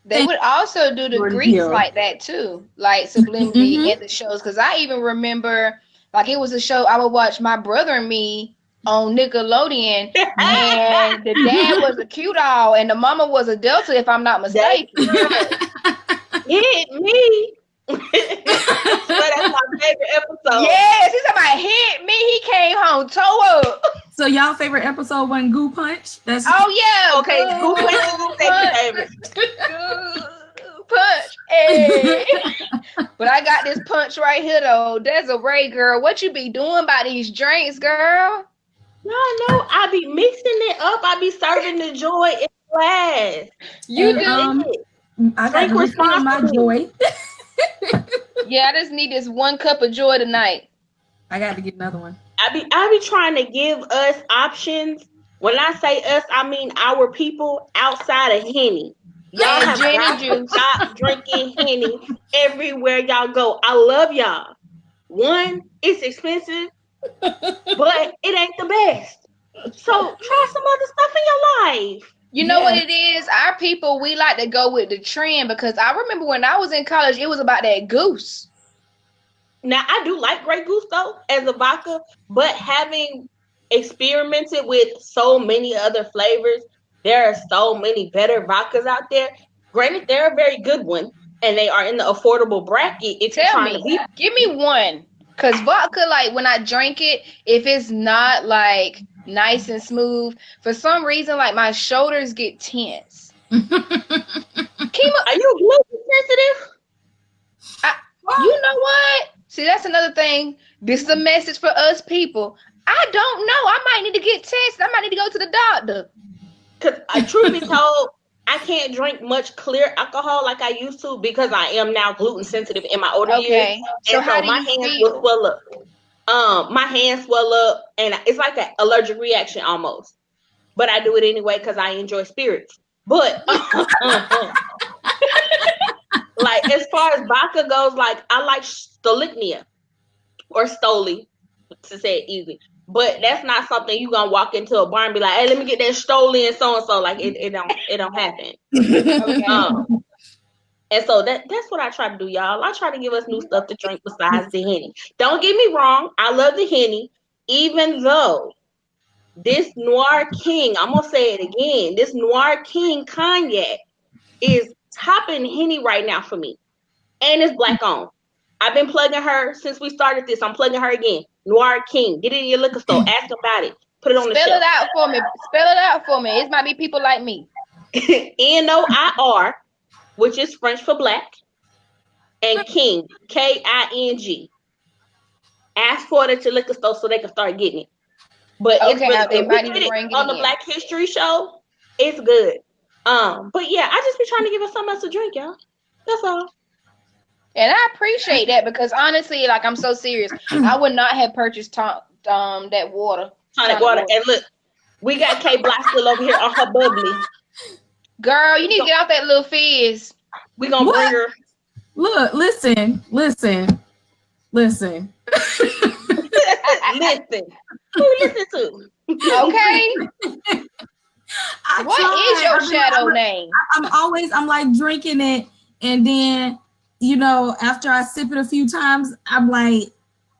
They would also do the Jordan Greeks Peele. like that too, like subliminally at the shows. Because I even remember, like, it was a show I would watch My Brother and Me on Nickelodeon, and the dad was a cute doll, and the mama was a Delta, if I'm not That's mistaken. right. Hit me. I swear that's my favorite episode. Yes, he's about hit me. He came home toe up. So y'all favorite episode wasn't Goo Punch? That's Oh yeah. Okay, Goo Punch is my favorite. Good punch. Hey. But I got this punch right here though. Desiree, girl, what you be doing by these drinks, girl? No, I be mixing it up. I be serving the joy in glass. You And, do. I got to refill my joy. Yeah, I just need this one cup of joy tonight. I got to get another one. I be trying to give us options. When I say us, I mean our people outside of Henny. Y'all And have gin got and to juice. stop drinking Henny everywhere y'all go. I love y'all. One, it's expensive, but it ain't the best. So try some other stuff in your life. You know what it is? Our people, we like to go with the trend, because I remember when I was in college, it was about that goose. Now, I do like Grey Goose, though, as a vodka, but having experimented with so many other flavors, there are so many better vodkas out there. Granted, they're a very good one, and they are in the affordable bracket if you're Tell trying to me, be. give me one. Because vodka, like, when I drink it, if it's not, like, nice and smooth, for some reason, like, my shoulders get tense. Are you gluten sensitive? You know what? See, that's another thing. This is a message for us people. I don't know. I might need to get tested. I might need to go to the doctor. Because I truly told, I can't drink much clear alcohol like I used to because I am now gluten sensitive in my older years. Okay. So And how so do my you hands feel? will swell up. My hands swell up, and it's like an allergic reaction almost. But I do it anyway because I enjoy spirits. But like as far as vodka goes, like I like Stolichnaya or Stoli, to say it easy. But that's not something you gonna walk into a bar and be like, "Hey, let me get that Stoli and so and so." Like it don't happen. Okay. And so that's what I try to do, y'all. I try to give us new stuff to drink besides the Henny. Don't get me wrong, I love the Henny, even though this Noir King, I'm gonna say it again, this Noir King cognac is topping Henny right now for me. And it's black owned. I've been plugging her since we started this. I'm plugging her again. Noir King. Get it in your liquor store. Ask about it. Put it on the Spell shelf. it out for me. Spell it out for me. It might be people like me. NOIR, which is French for black, and King, KING. Ask for it at your liquor store so they can start getting it. But it's Okay, really they good. might We need did to it bring it on the in. Black History Show. It's good. But yeah, I just be trying to give us something else to drink, y'all. That's all. And I appreciate that, because honestly, like, I'm so serious. I would not have purchased that water. Tonic water. And look, we got Kay Block still over here on her bubbly. Girl, you need to get off that little fizz. We gonna bring her. Look, listen. Listen. Who you listen to? Okay. What is your shadow name? I'm like drinking it, and then after I sip it a few times, I'm like,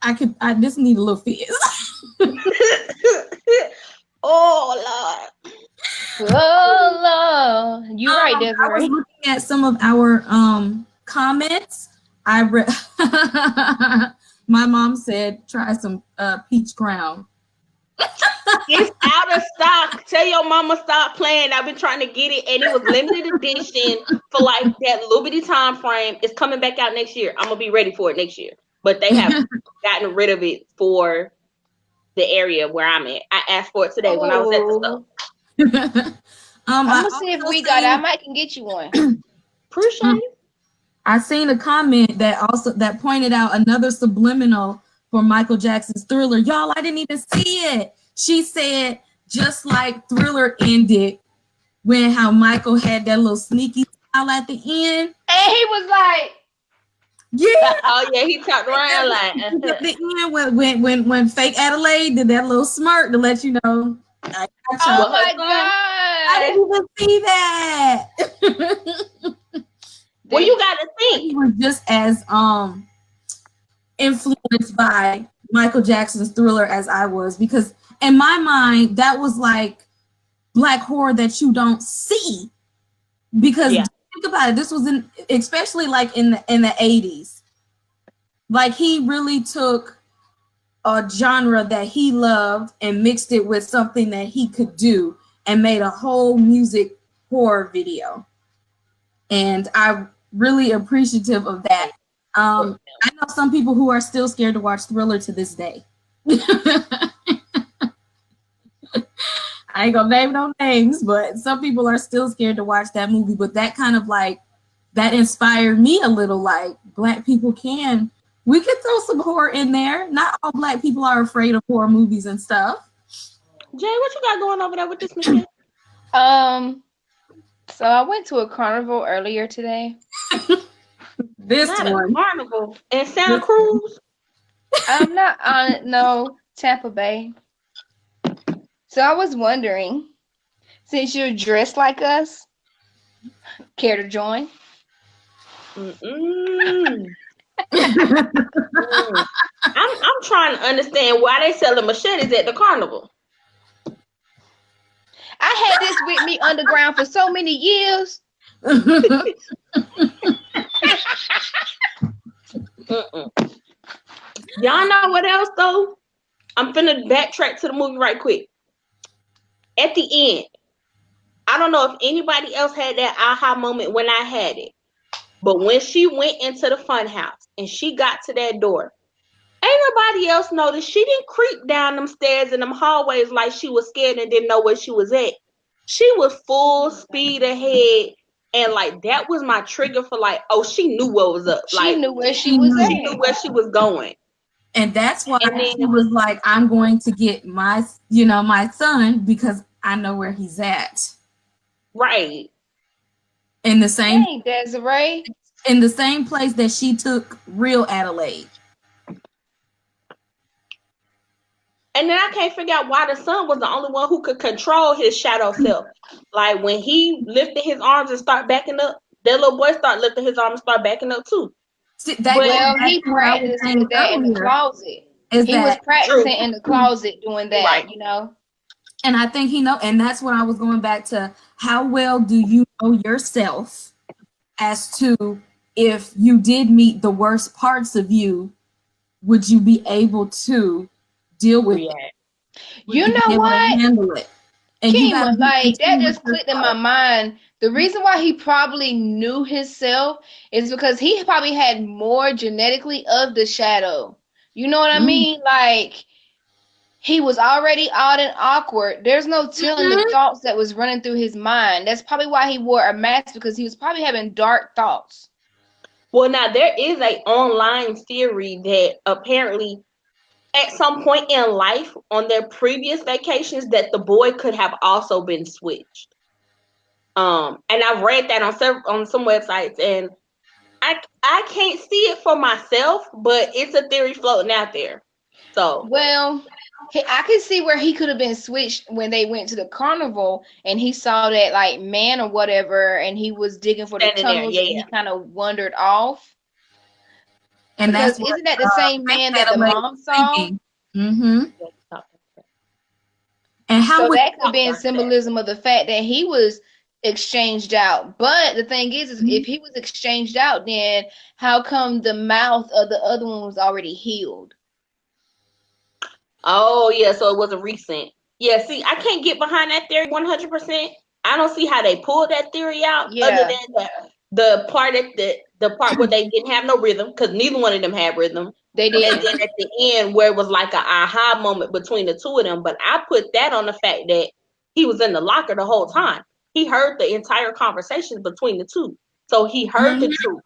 I just need a little fizz. Oh Oh Lord, you right, Desiree. I was looking at some of our comments. My mom said try some peach crown. It's out of stock. Tell your mama stop playing. I've been trying to get it, and it was limited edition for like that little bitty time frame. It's coming back out next year. I'm gonna be ready for it next year. But they have gotten rid of it for the area where I'm at. I asked for it today when I was at the store. I'm gonna see if we got it. I might can get you one. Appreciate it. I seen a comment that pointed out another subliminal for Michael Jackson's Thriller. Y'all, I didn't even see it. She said, just like Thriller ended, when how Michael had that little sneaky smile at the end. And he was like, yeah. Oh yeah, he talked around like at the end when fake Adelaide did that little smirk to let you know. Oh my God. I didn't even see that. Well, you gotta think. He was just as influenced by Michael Jackson's Thriller as I was, because in my mind that was like black horror that you don't see. Because think about it, this was especially like in the 80s. Like he really took a genre that he loved and mixed it with something that he could do and made a whole music horror video. And I'm really appreciative of that. I know some people who are still scared to watch Thriller to this day. I ain't gonna name no names, but some people are still scared to watch that movie. But that kind of like, that inspired me a little, like black people we can throw some horror in there. Not all black people are afraid of horror movies and stuff. Jay, what you got going over there with this machine? So I went to a carnival earlier today. This not one. A carnival in Santa Cruz? I'm not on no Tampa Bay. So I was wondering, since you're dressed like us, care to join? I'm trying to understand why they selling machetes at the carnival. I had this with me underground for so many years. Y'all know what else though? I'm finna backtrack to the movie right quick. At the end, I don't know if anybody else had that aha moment when I had it, but when she went into the fun house and she got to that door, ain't nobody else noticed. She didn't creep down them stairs and them hallways like she was scared and didn't know where she was at. She was full speed ahead, and like that was my trigger for like, oh, she knew what was up. She knew where she was at. She knew where she was going. And that's why she was like, I'm going to get my son because I know where he's at. Right. In the same Hey, Desiree. In the same place that she took real Adelaide. And then I can't figure out why the son was the only one who could control his shadow self. Like when he lifted his arms and start backing up, that little boy started lifting his arms and start backing up too. See, he practiced with that in the closet. He was practicing in the closet doing that, right. And I think and that's when I was going back to, how well do you know yourself as to if you did meet the worst parts of you, would you be able to deal with it? You know what? Handle it. And Kima, like that just clicked in my mind. The reason why he probably knew himself is because he probably had more genetically of the shadow. You know what I mean? Like he was already odd and awkward. There's no telling the thoughts that was running through his mind. That's probably why he wore a mask, because he was probably having dark thoughts. Well, now there is an online theory that apparently at some point in life on their previous vacations that the boy could have also been switched. And I've read that on some websites, and I can't see it for myself, but it's a theory floating out there. So I could see where he could have been switched when they went to the carnival and he saw that like man or whatever, and he was digging for the tunnels and he kind of wandered off. And because isn't that the same man that the mom saw? Mm-hmm. And so that could be in symbolism of the fact that he was exchanged out. But the thing is if he was exchanged out, then how come the mouth of the other one was already healed? Oh yeah, so it wasn't recent. Yeah, see, I can't get behind that theory 100%. I don't see how they pulled that theory out, other Yeah, than the part the part where they didn't have no rhythm, because neither one of them had rhythm. they And didn't. then at the end, where it was like a aha moment between the two of them. But I put that on the fact that he was in the locker the whole time. He heard the entire conversation between the two, so he heard the truth.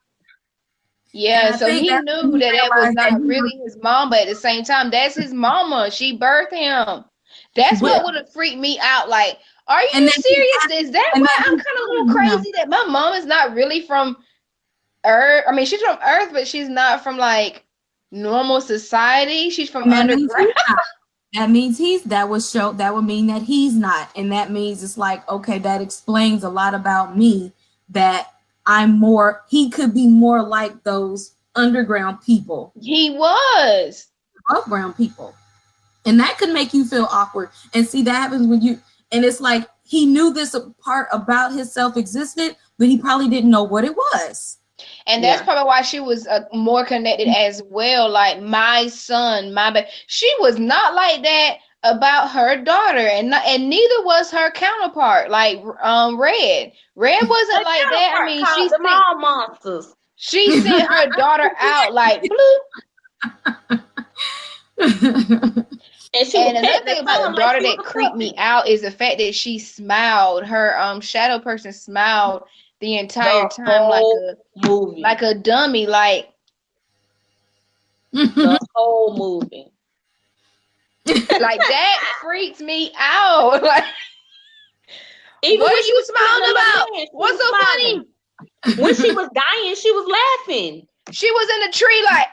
And Yeah, I so think he that's when knew he that that was realized that not he was really his mom, but at the same time, that's his mama. She birthed him. That's well, what would have freaked me out. Like, are and you then he serious? Is that and why then I'm he kind of a little told him, crazy that my mom is not really from Earth? I mean, she's from Earth, but she's not from like normal society. She's from and that means underground. he's not. That means that would mean that he's not. And that means it's like, okay, that explains a lot about me, that he could be more like those underground people, He was. above ground people. And that could make you feel awkward. And see, that happens and it's like he knew this part about himself existed, but he probably didn't know what it was. And that's Yeah. probably why she was more connected as well. Like my son, my baby. She was not like that about her daughter, and neither was her counterpart. Like Red. Red wasn't The like that. I counterpart mean, called them all monsters. she sent her daughter out like blue. And she And would another pet the thing about the son like daughter she was that a creeped me puppy. out is the fact that she smiled. Her shadow person smiled the entire The time whole movie. like a dummy. Like The whole movie. like that freaks me out. Like Even what when are she you was putting smiling the little about? hand, she What's was so smiling. funny? When she was dying, she was laughing. She was in a tree like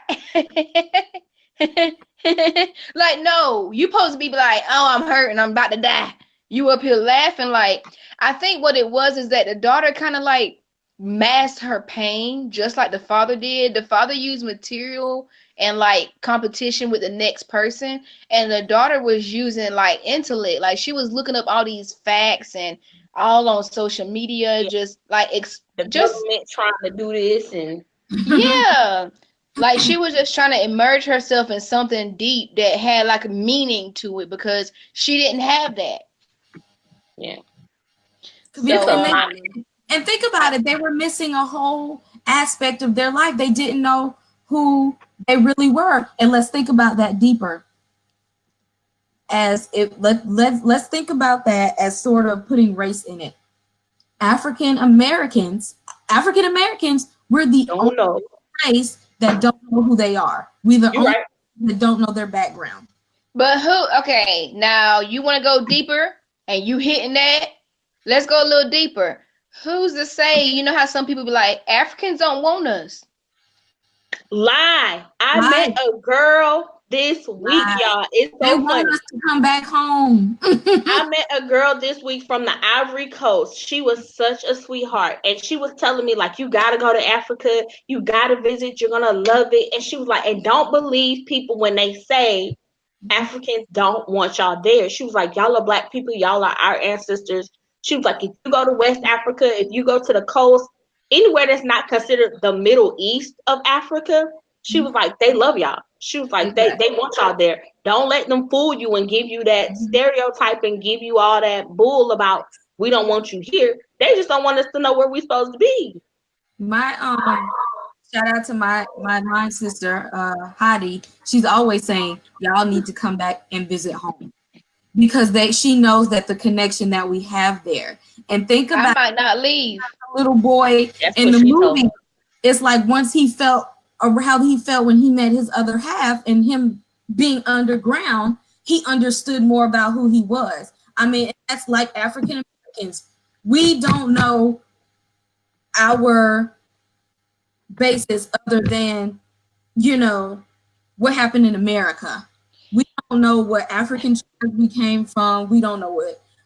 like no, you supposed to be like, oh, I'm hurting, I'm about to die. You up here laughing. Like I think what it was is that the daughter kind of like masked her pain just like the father did. The father used material and like competition with the next person, and the daughter was using like intellect. Like she was looking up all these facts and all on social media, Yeah, just like the just government trying to do this and yeah. Like she was just trying to immerse herself in something deep that had like a meaning to it because she didn't have that. yeah. and, It's So a and they lot. and think about it, they were missing a whole aspect of their life. They didn't know who they really were. And let's think about that deeper. As if let's think about that as sort of putting race in it. African Americans, African Americans, we're the Don't only know. race that don't know who they are. We're the You're only right. that don't know their background. but who okay, now you want to go deeper and you hitting that? Let's go a little deeper. Who's to say, you know how some people be like, Africans don't want us. Lie. I met Right, a girl this week, right. y'all. It's They so want funny. us to come back home. I met a girl this week from the Ivory Coast. She was such a sweetheart. And she was telling me, like, you got to go to Africa. You got to visit. You're going to love it. And she was like, and don't believe people when they say Africans don't want y'all there. She was like, y'all are black people. Y'all are our ancestors. She was like, if you go to West Africa, if you go to the coast, anywhere that's not considered the Middle East of Africa, she was like, they love y'all. She was like, they Exactly. want y'all there. Don't let them fool you and give you that stereotype and give you all that bull about we don't want you here. They just don't want us to know where we're supposed to be. My shout out to my sister, Heidi. She's always saying, y'all need to come back and visit home. Because she knows that the connection that we have there. And think I about might not leave. the little boy That's in what the she told movie. me. It's like once he felt, or how he felt when he met his other half and him being underground, he understood more about who he was. I mean, that's like African Americans. We don't know our basis other than, what happened in America. We don't know what African tribes we came from. We don't know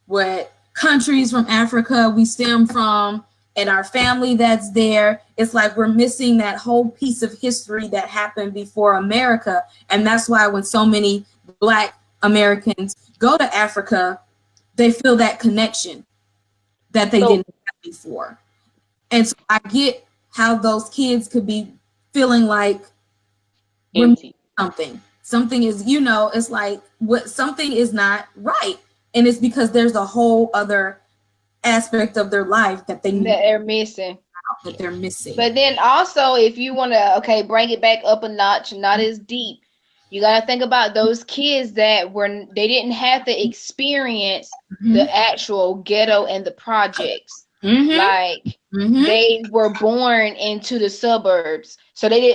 what countries from Africa we stem from and our family that's there. It's like we're missing that whole piece of history that happened before America. And that's why when so many Black Americans go to Africa, they feel that connection that they didn't have before. And so I get how those kids could be feeling like Empty. something is, it's like what something is not right, and it's because there's a whole other aspect of their life that they're missing. That they're missing. But then also, if you want to bring it back up a notch, not as deep, you got to think about those kids that they didn't have to experience the actual ghetto and the projects. Like they were born into the suburbs, so they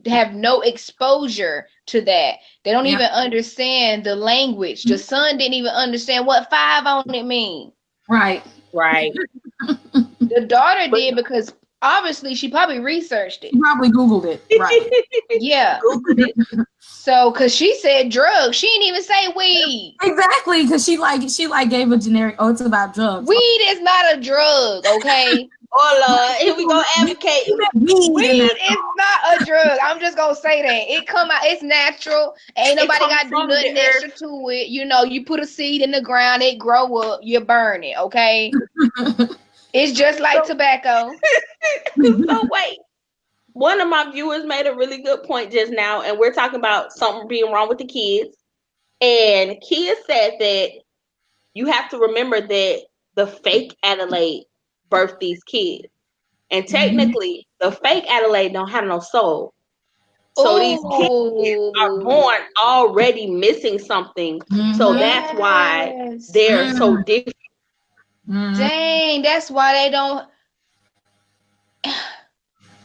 have no exposure to that. They don't even understand the language. The son didn't even understand what 5 on it mean. Right. The daughter did, because obviously she probably researched it. Probably Googled it. Right. Yeah. Googled it. So, because she said drugs, she didn't even say weed. Exactly, because she gave a generic. Oh, it's about drugs. Weed is not a drug, okay? Oh Lord, here we go advocate. Weed is not a drug. I'm just gonna say that it come out. It's natural. Ain't nobody got to do nothing extra to it. You put a seed in the ground, it grow up, you burn it. Okay. It's just like tobacco. So wait. One of my viewers made a really good point just now, and we're talking about something being wrong with the kids. And kids said that you have to remember that the fake Adelaide birthed these kids. And technically, the fake Adelaide don't have no soul. So these kids are born already missing something. So that's why they're so different. Dang, that's why they don't.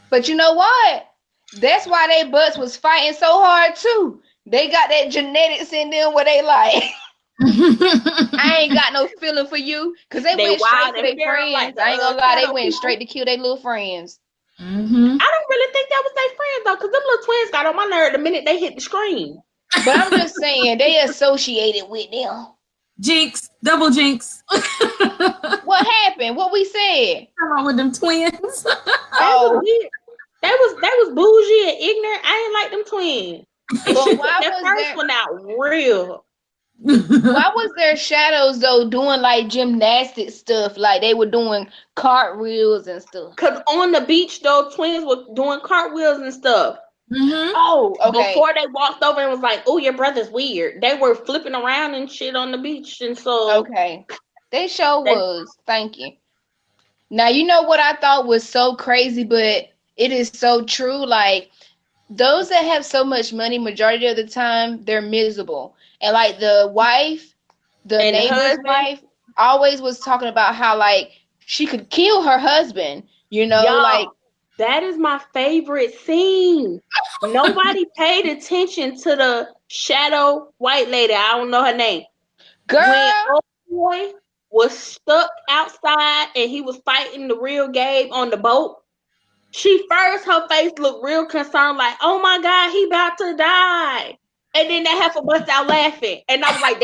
But you know what? That's why they butts was fighting so hard too. They got that genetics in them where they like, I ain't got no feeling for you, because they went straight for their friends. Like I ain't gonna lie, they went straight to kill their little friends. I don't really think that was their friends though, because them little twins got on my nerve the minute they hit the screen. But I'm just saying, they associated with them. Jinx, double jinx. What happened? What we said? Come on with them twins. Oh, that was bougie and ignorant. I ain't like them twins. But why that was first one out real? Why was there shadows though doing like gymnastic stuff? Like they were doing cartwheels and stuff. Cause on the beach though, twins were doing cartwheels and stuff. Oh, okay. Before they walked over and was like, "Oh, your brother's weird." They were flipping around and shit on the beach, and so they was. Thank you. Now you know what I thought was so crazy, but it is so true. Like those that have so much money, majority of the time, they're miserable. And like the wife, the neighbor's wife, always was talking about how like she could kill her husband. Like. That is my favorite scene. Nobody paid attention to the shadow white lady. I don't know her name. Girl. When old boy was stuck outside and he was fighting the real Gabe on the boat, her face looked real concerned, like, oh my God, he about to die. And then that heifer bust out laughing. And I was like,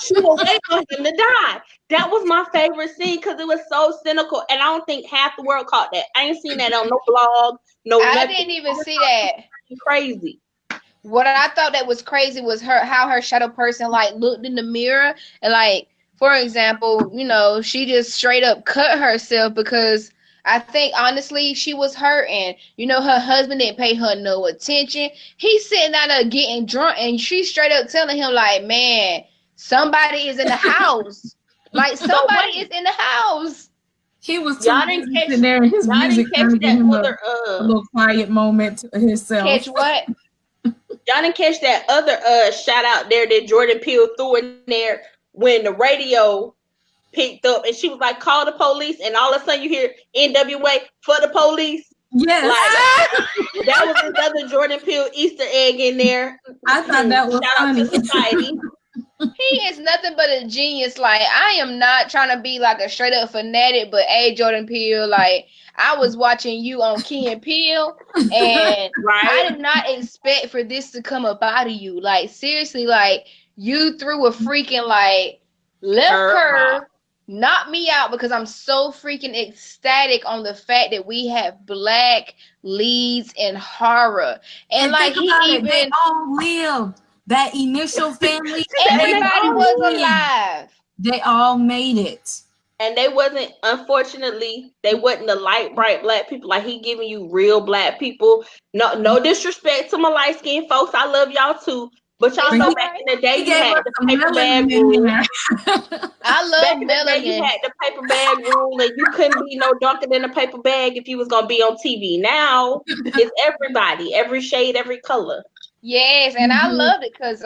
she was waiting for him to die. That was my favorite scene because it was so cynical. And I don't think half the world caught that. I ain't seen that on no blog, I didn't even see that. Crazy. What I thought that was crazy was how her shadow person like looked in the mirror and like, for example, she just straight up cut herself because I think honestly she was hurting. Her husband didn't pay her no attention. He's sitting out there getting drunk and she's straight up telling him like, man, somebody is in the house. Like somebody is in the house. He was sitting there in his music trying to give him a little quiet moment to himself. Catch what? Y'all didn't catch that other shout out there that Jordan Peele threw in there when the radio picked up and she was like, call the police, and all of a sudden you hear NWA for the police. Yes. Like, that was another Jordan Peele Easter egg in there. I thought that was shout funny. out to society. He is nothing but a genius. Like, I am not trying to be like a straight up fanatic, but hey, Jordan Peele, like, I was watching you on Key and Peele, and I did not expect for this to come up out of you. Like, seriously, like, you threw a freaking, like, left curve, knocked me out because I'm so freaking ecstatic on the fact that we have black leads in horror. And like, they all lived. That initial family, everybody was alive. They all made it. And they wasn't, unfortunately, they wasn't the light bright black people. Like, he giving you real black people. No disrespect to my light skinned folks. I love y'all too. But y'all It's know all back right. in the day He you gave had us the some paper bag melanin in rule. there. I love Back in the day you melanin. had the paper bag rule, and you couldn't be no darker than a paper bag if you was gonna be on TV. Now it's everybody, every shade, every color. Yes, and I Mhm. love it because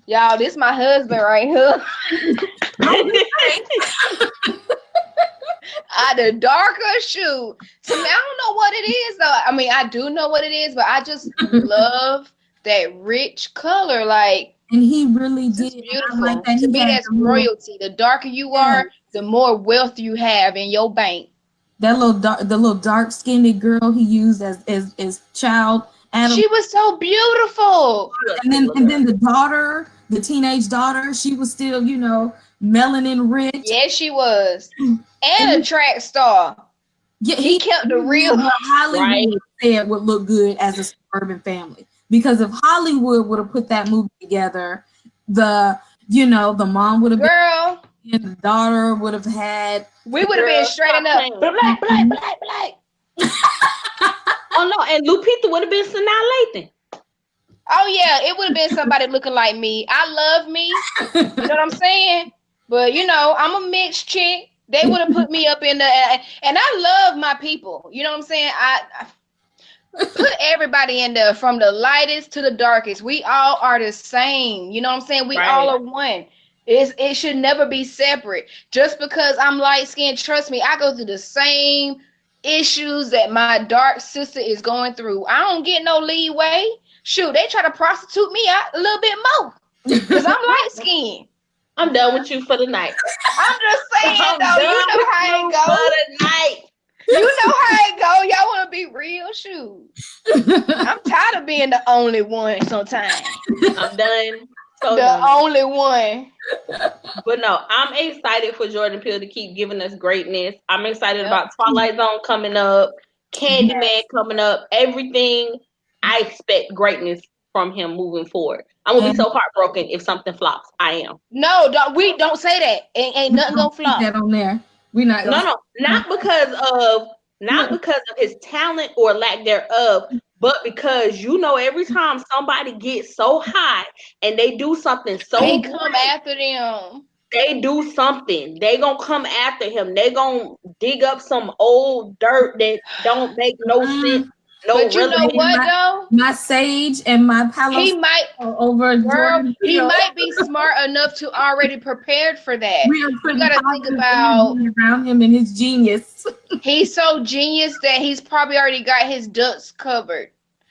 y'all, this my husband right here. The darker shoe. To me, I don't know what it is though. I mean, I do know what it is, but I just love that rich color. Like, And he really it's did. just And I like beautiful. that To he me, had that's the little, royalty. The darker you yeah, are, the more wealth you have in your bank. that little dark, the little dark skinned girl he used as child Adam. She was so beautiful. She was And pretty then little girl. the daughter, the teenage daughter, she was still, melanin rich. Yes, she was. And And a track star. yeah, He he kept the knew real. what Right, Hollywood said would look good as a suburban family. Because if Hollywood would have put that movie together, the the mom would have been, Girl, and the daughter would have had. we would have been girl, straight stop enough. playing. Black, black, black, black. Oh no, and Lupita would have been Sanaa Lathan. Oh yeah, it would have been somebody looking like me. I love me. You know what I'm saying? But I'm a mixed chick. They would have put me up in the, and I love my people. You know what I'm saying? I put everybody in there from the lightest to the darkest. We all are the same. You know what I'm saying? We all Right, are one. It should never be separate. Just because I'm light skinned, trust me, I go through the same issues that my dark sister is going through. I don't get no leeway. Shoot, they try to prostitute me out a little bit more because I'm light skinned. I'm done with you for the night. I'm just saying I'm though, done you know with how you it for go. the night. You know how it go. Y'all want to be real? Shoot. I'm tired of being the only one sometimes. I'm done. So The done. only one. But no, I'm excited for Jordan Peele to keep giving us greatness. I'm excited Yep. about Twilight Zone coming up, Candyman coming up, everything. I expect greatness from him moving forward. I'm gonna be so heartbroken if something flops. I am. No, don't say that. Ain't nothing gonna Keep that flop. on there. We're not gonna. No, not because of his talent or lack thereof, but because every time somebody gets so high and they do something They so come great, after them. they do something. They gonna come after him. They gonna dig up some old dirt that don't make no sense, no But you know relevance. what though? My sage and my Palo He might, over girl, Jordan he Peele. might be smart enough to already prepared for that. We are You putting gotta think positive about, energy around him and his genius. he's so genius that he's probably already got his ducks covered.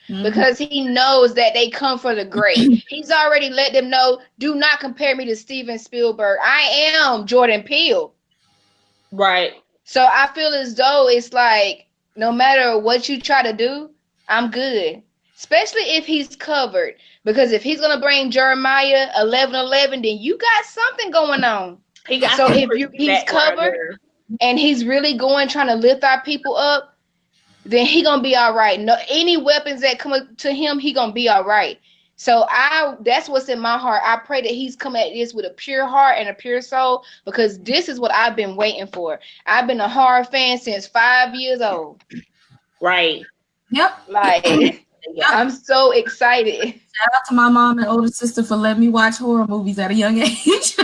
Mhm. Because he knows that they come for the great. He's already let them know, do not compare me to Steven Spielberg. I am Jordan Peele. Right. So I feel as though it's like, no matter what you try to do, I'm good. Especially if he's covered. Because if he's going to bring Jeremiah 11:11, then you got something going on. He got So some if pretty he's background covered there. and he's really trying to lift our people up, then he gonna be all right. No, any weapons that come to him, he gonna be all right. So that's what's in my heart. I pray that he's come at this with a pure heart and a pure soul, because this is what I've been waiting for. I've been a horror fan since 5 years old. Right. Yep. Like, I'm so excited. Shout out to my mom and older sister for letting me watch horror movies at a young age.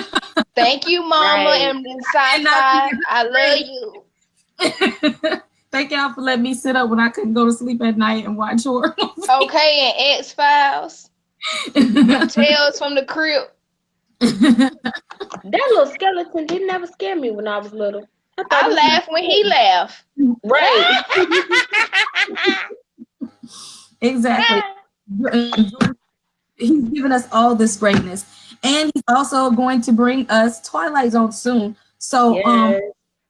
Thank you, Mama, Right. and sci-fi. I love you. Thank y'all for letting me sit up when I couldn't go to sleep at night and watch horror movies. Okay, and X-Files. Tales from the Crypt. That little skeleton didn't ever scare me when I was little. I laugh when he laugh. Right. Exactly. He's given us all this greatness. And he's also going to bring us Twilight Zone soon. So Yes.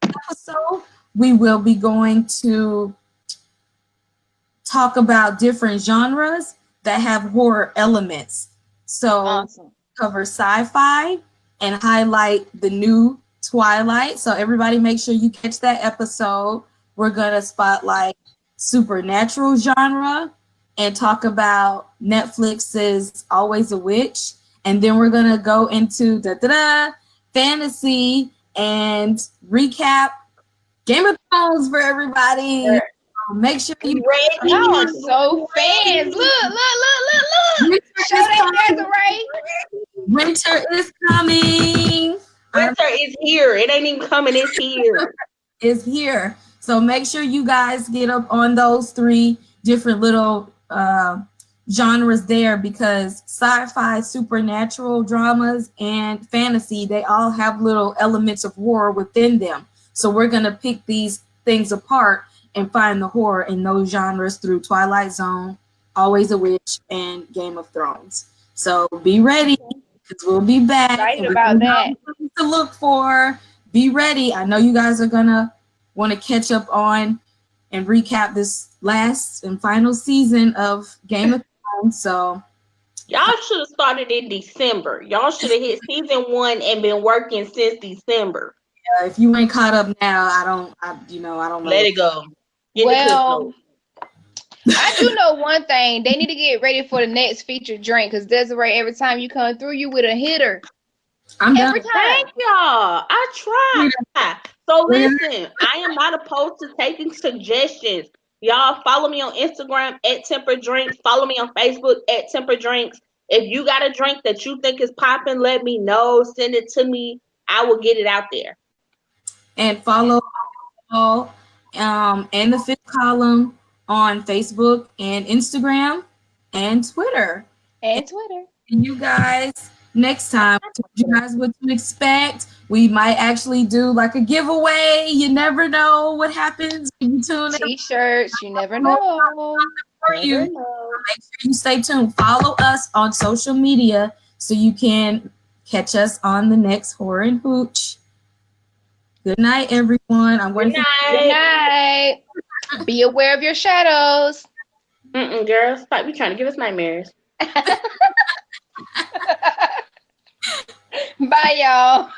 episode, we will be going to talk about different genres that have horror elements. So Awesome. cover sci-fi and highlight the new Twilight. So everybody make sure you catch that episode. We're gonna spotlight supernatural genre and talk about Netflix's Always a Witch. And then we're gonna go into fantasy and recap Game of Thrones for everybody. Make sure you ready. Y'all are so fans. Look. Show that Desiree. Winter is coming. Winter is here. It ain't even coming. It's here. Is here. So make sure you guys get up on those 3 different little genres there, because sci-fi, supernatural dramas, and fantasy, they all have little elements of horror within them. So we're going to pick these things apart and find the horror in those genres through Twilight Zone, Always a Witch, and Game of Thrones. So be ready, because we'll be back. Excited about that. To look for. Be ready. I know you guys are going to want to catch up on and recap this last and final season of Game of Thrones. So y'all should have started in December. Y'all should have hit season 1 and been working since December. if you ain't caught up now, I don't know. Let it go. Well, I do know one thing. They need to get ready for the next featured drink, because Desiree, every time you come through, you with a hitter. I'm Every done. time. Thank y'all. I try. So listen, I am not opposed to taking suggestions. Y'all follow me on Instagram at Temper Drinks. Follow me on Facebook at Temper Drinks. If you got a drink that you think is popping, let me know. Send it to me. I will get it out there. And follow all and the Fifth Column on Facebook and Instagram and Twitter. And Twitter. And you guys, next time, I told you guys what to expect. We might actually do like a giveaway. You never know what happens when you tune in. T-shirts, you never know. For you. Make sure you stay tuned. Follow us on social media so you can catch us on the next Horror and Hooch. Good night, everyone. Good night. Good night. Be aware of your shadows. Girl, stop. You trying to give us nightmares. Bye, y'all.